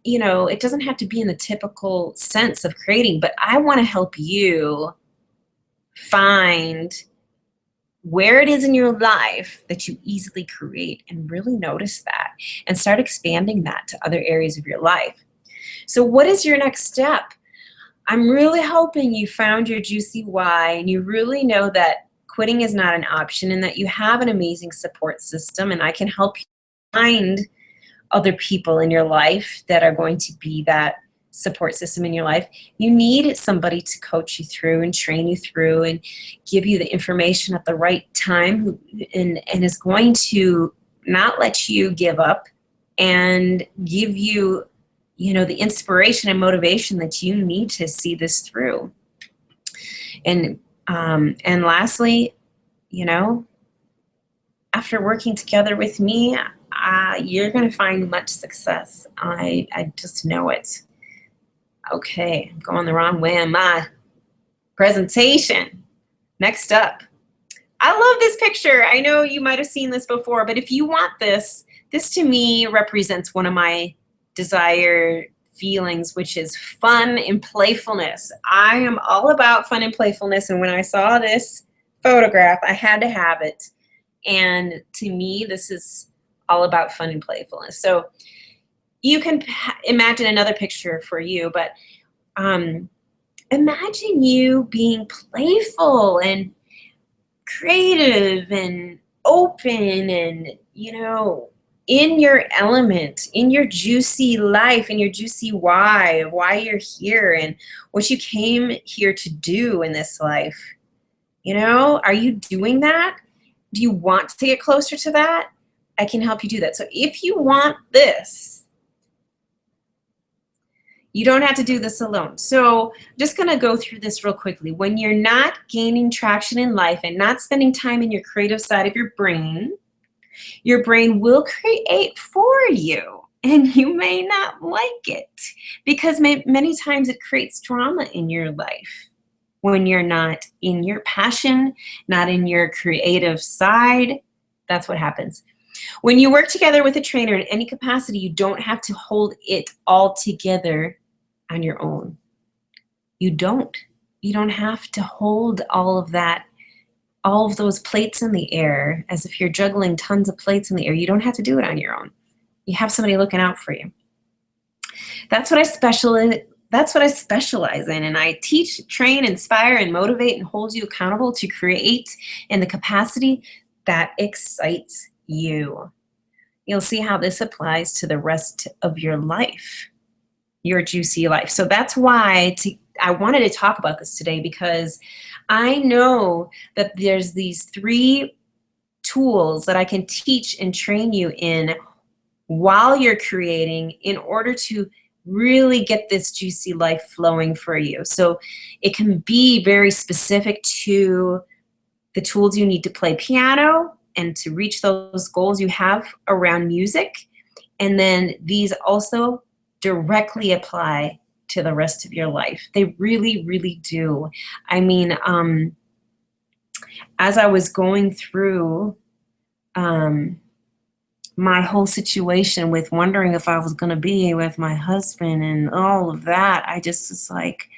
it doesn't have to be in the typical sense of creating, but I want to help you find where it is in your life that you easily create and really notice that and start expanding that to other areas of your life. So what is your next step? I'm really hoping you found your juicy why and you really know that quitting is not an option and that you have an amazing support system, and I can help you find other people in your life that are going to be that support system in your life, you need somebody to coach you through and train you through and give you the information at the right time, and is going to not let you give up and give you, you know, the inspiration and motivation that you need to see this through. And lastly, you know, after working together with me, you're going to find much success. I just know it. Okay, I'm going the wrong way on my presentation. Next up. I love this picture. I know you might have seen this before, but if you want this, this to me represents one of my desired feelings, which is fun and playfulness. I am all about fun and playfulness, and when I saw this photograph, I had to have it. And to me, this is all about fun and playfulness. So you can imagine another picture for you, but imagine you being playful and creative and open and, you know, in your element, in your juicy life, in your juicy why of why you're here and what you came here to do in this life. You know, are you doing that? Do you want to get closer to that? I can help you do that. So if you want this, you don't have to do this alone. So I'm just going to go through this real quickly. When you're not gaining traction in life and not spending time in your creative side of your brain will create for you, and you may not like it because many times it creates drama in your life when you're not in your passion, not in your creative side. That's what happens. When you work together with a trainer in any capacity, you don't have to hold it all together on your own. You don't have to hold all of that, all of those plates in the air as if you're juggling tons of plates in the air. You don't have to do it on your own. You have somebody looking out for you. That's what I specialize in, and I teach, train, inspire, and motivate and hold you accountable to create in the capacity that excites you. You'll see how this applies to the rest of your life, your juicy life. So that's why I wanted to talk about this today, because I know that there's these 3 tools that I can teach and train you in while you're creating in order to really get this juicy life flowing for you. So it can be very specific to the tools you need to play piano and to reach those goals you have around music. And then these also directly apply to the rest of your life. They really, really do. I mean, as I was going through my whole situation with wondering if I was going to be with my husband and all of that, I just was like,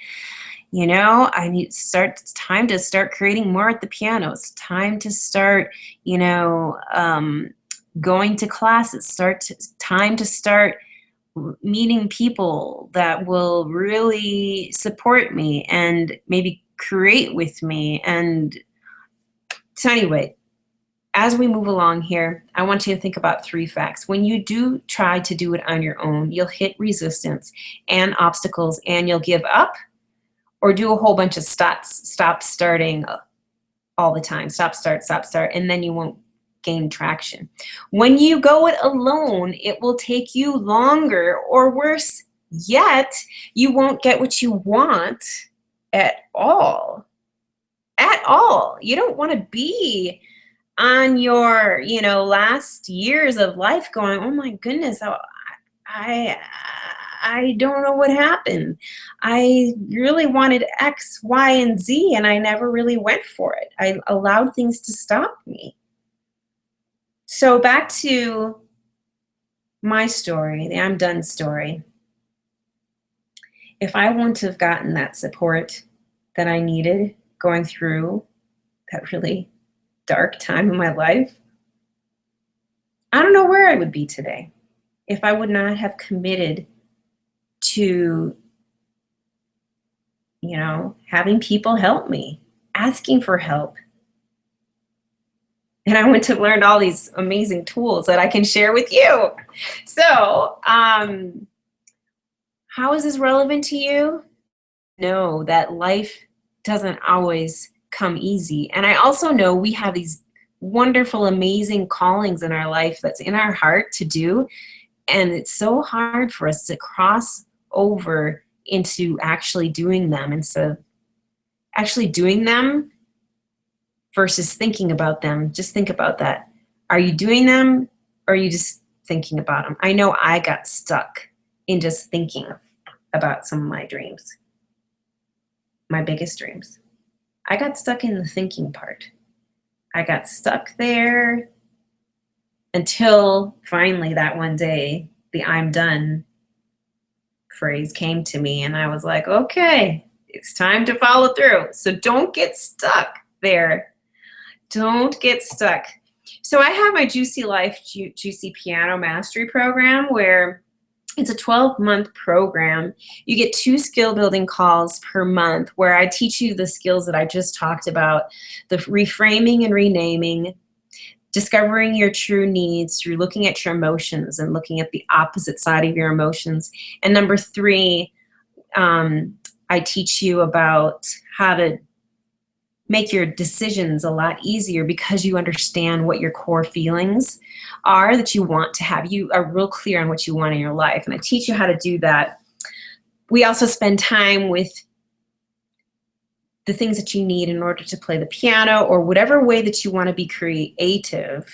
you know, it's time to start creating more at the piano. It's time to start, you know, going to classes. Time to start meeting people that will really support me and maybe create with me. And so anyway, as we move along here, I want you to think about 3 facts. When you do try to do it on your own, you'll hit resistance and obstacles, and you'll give up or do a whole bunch of stop starting all the time. Stop, start, and then you won't gain traction. When you go it alone, it will take you longer, or worse yet, you won't get what you want at all. At all. You don't want to be on your, you know, last years of life going, oh my goodness, I don't know what happened. I really wanted X, Y, and Z, and I never really went for it. I allowed things to stop me. So back to my story, the I'm done story. If I wouldn't have gotten that support that I needed going through that really dark time in my life, I don't know where I would be today if I would not have committed to, you know, having people help me, asking for help. And I went to learn all these amazing tools that I can share with you. So, how How is this relevant to you? Know that life doesn't always come easy. And I also know we have these wonderful, amazing callings in our life that's in our heart to do. And it's so hard for us to cross over into actually doing them instead of actually doing them versus thinking about them. Just think about that. Are you doing them or are you just thinking about them? I know I got stuck in just thinking about some of my dreams, my biggest dreams. I got stuck in the thinking part. I got stuck there until finally that one day, the "I'm done" phrase came to me, and I was like, okay, it's time to follow through. So don't get stuck there. Don't get stuck. So I have my Juicy Life, Juicy Piano Mastery program, where it's a 12-month program. You get 2 skill building calls per month where I teach you the skills that I just talked about, the reframing and renaming, discovering your true needs through looking at your emotions and looking at the opposite side of your emotions. And number 3, I teach you about how to make your decisions a lot easier because you understand what your core feelings are that you want to have. You are real clear on what you want in your life. And I teach you how to do that. We also spend time with the things that you need in order to play the piano or whatever way that you want to be creative.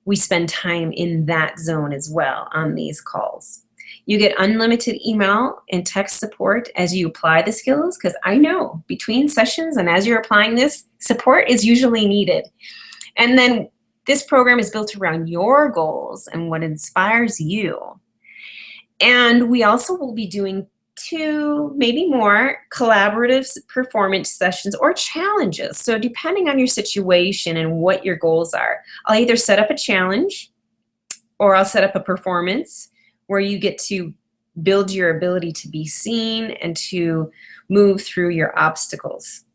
We spend time in that zone as well on these calls. You get unlimited email and text support as you apply the skills, because I know between sessions and as you're applying this, support is usually needed. And then this program is built around your goals and what inspires you. And we also will be doing 2, maybe more, collaborative performance sessions or challenges. So depending on your situation and what your goals are, I'll either set up a challenge or I'll set up a performance where you get to build your ability to be seen and to move through your obstacles.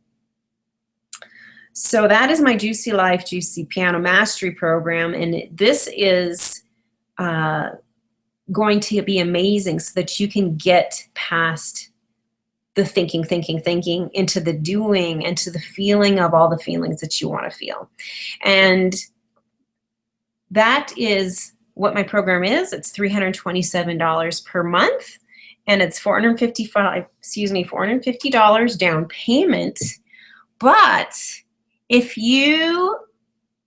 So that is my Juicy Life, Juicy Piano Mastery program, and this is going to be amazing so that you can get past the thinking into the doing and to the feeling of all the feelings that you want to feel. And that is what my program is. It's $327 per month, and it's $450 down payment. But if you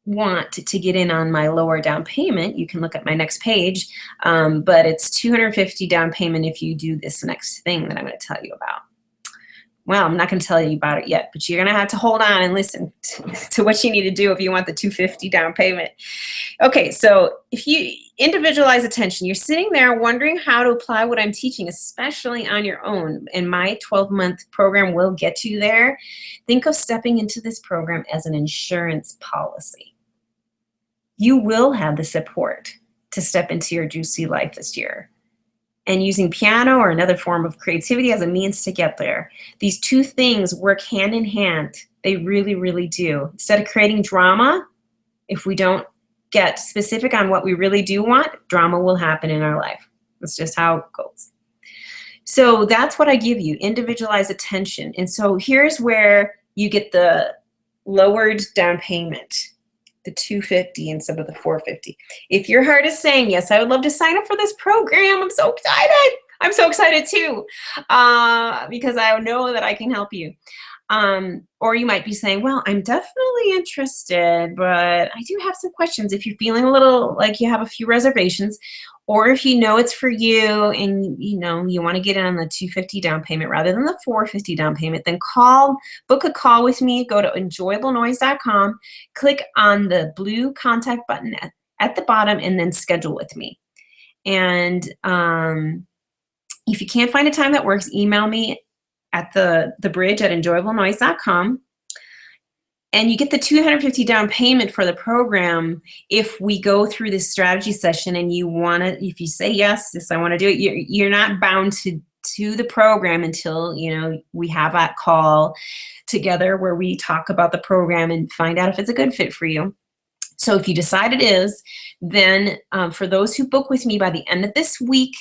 want to get in on my lower down payment, you can look at my next page, but it's $250 down payment if you do this next thing that I'm going to tell you about. Well, I'm not going to tell you about it yet, but you're going to have to hold on and listen to what you need to do if you want the $250 down payment. Okay, so if you individualize attention, you're sitting there wondering how to apply what I'm teaching, especially on your own, and my 12-month program will get you there. Think of stepping into this program as an insurance policy. You will have the support to step into your juicy life this year. And using piano or another form of creativity as a means to get there. These 2 things work hand in hand. They really, really do. Instead of creating drama, if we don't get specific on what we really do want, drama will happen in our life. That's just how it goes. So that's what I give you, individualized attention. And so here's where you get the lowered down payment, the $250 instead of the $450. If your heart is saying, yes, I would love to sign up for this program, I'm so excited. I'm so excited too, because I know that I can help you. Or you might be saying, well, I'm definitely interested, but I do have some questions. If you're feeling a little like you have a few reservations, or if you know it's for you and you want to get in on the $250 down payment rather than the $450 down payment, then book a call with me. Go to enjoyablenoise.com, click on the blue contact button at the bottom, and then schedule with me. And if you can't find a time that works, email me at the bridge at enjoyablenoise.com. And you get the $250 down payment for the program if we go through this strategy session and if you say, yes, I want to do it, you're not bound to the program until, we have that call together where we talk about the program and find out if it's a good fit for you. So if you decide it is, then for those who book with me by the end of this week,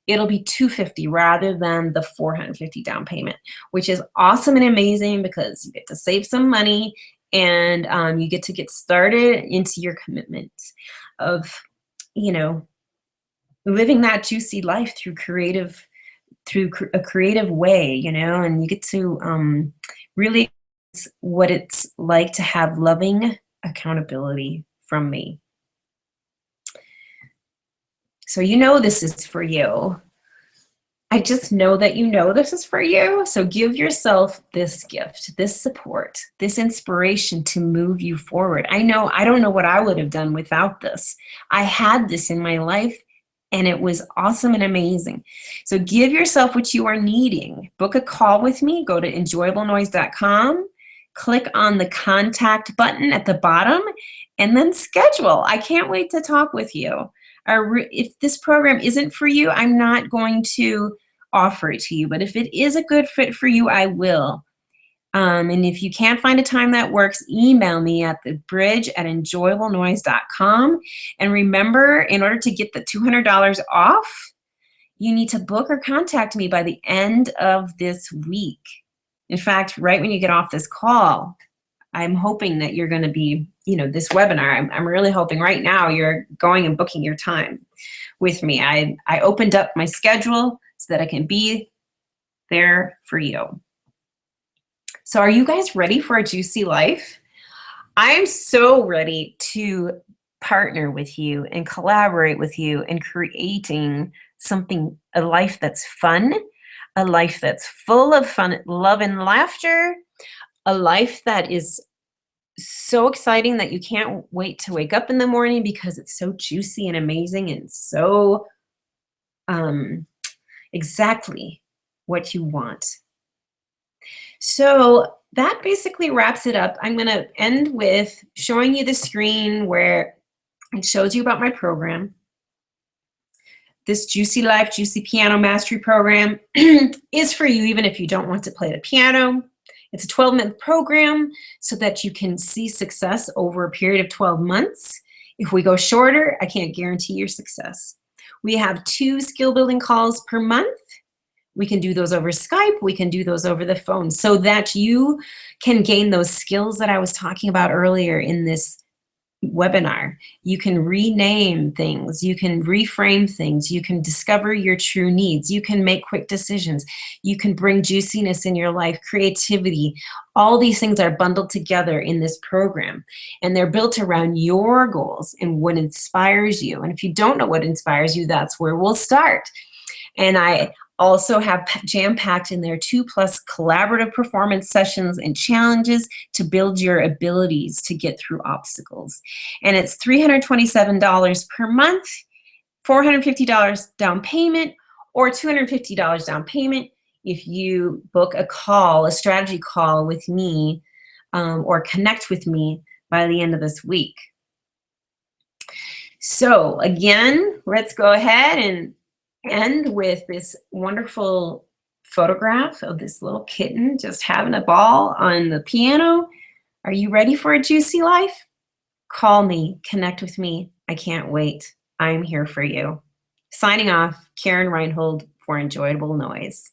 it'll be $250 rather than the $450 down payment, which is awesome and amazing because you get to save some money and you get to get started into your commitment of, you know, living that juicy life through a creative way, you know, and you get to really what it's like to have loving accountability from me. So you know this is for you. I just know that you know this is for you. So give yourself this gift, this support, this inspiration to move you forward. I don't know what I would have done without this. I had this in my life and it was awesome and amazing. So give yourself what you are needing. Book a call with me. Go to enjoyablenoise.com. Click on the contact button at the bottom and then schedule. I can't wait to talk with you. If this program isn't for you, I'm not going to offer it to you. But if it is a good fit for you, I will. And if you can't find a time that works, email me at thebridge@enjoyablenoise.com. And remember, in order to get the $200 off, you need to book or contact me by the end of this week. In fact, right when you get off this call, I'm hoping that you're going to be, you know, this webinar, I'm really hoping right now you're going and booking your time with me. I opened up my schedule so that I can be there for you. So are you guys ready for a juicy life? I am so ready to partner with you and collaborate with you in creating a life that's fun, a life that's full of fun, love, and laughter, a life that is so exciting that you can't wait to wake up in the morning because it's so juicy and amazing and so exactly what you want. So that basically wraps it up. I'm going to end with showing you the screen where it shows you about my program. This Juicy Life, Juicy Piano Mastery program is for you even if you don't want to play the piano. It's a 12-month program so that you can see success over a period of 12 months. If we go shorter, I can't guarantee your success. We have 2 skill building calls per month. We can do those over Skype. We can do those over the phone so that you can gain those skills that I was talking about earlier in this webinar. You can rename things. You can reframe things. You can discover your true needs. You can make quick decisions. You can bring juiciness in your life, creativity. All these things are bundled together in this program, and they're built around your goals and what inspires you. And if you don't know what inspires you, that's where we'll start. And I also have jam-packed in there 2+ collaborative performance sessions and challenges to build your abilities to get through obstacles. And it's $327 per month, $450 down payment, or $250 down payment if you book a call, a strategy call with me, or connect with me by the end of this week. So again, let's go ahead and end with this wonderful photograph of this little kitten just having a ball on the piano. Are you ready for a juicy life? Call me, connect with me. I can't wait. I'm here for you. Signing off, Karen Reinhold for Enjoyable Noise.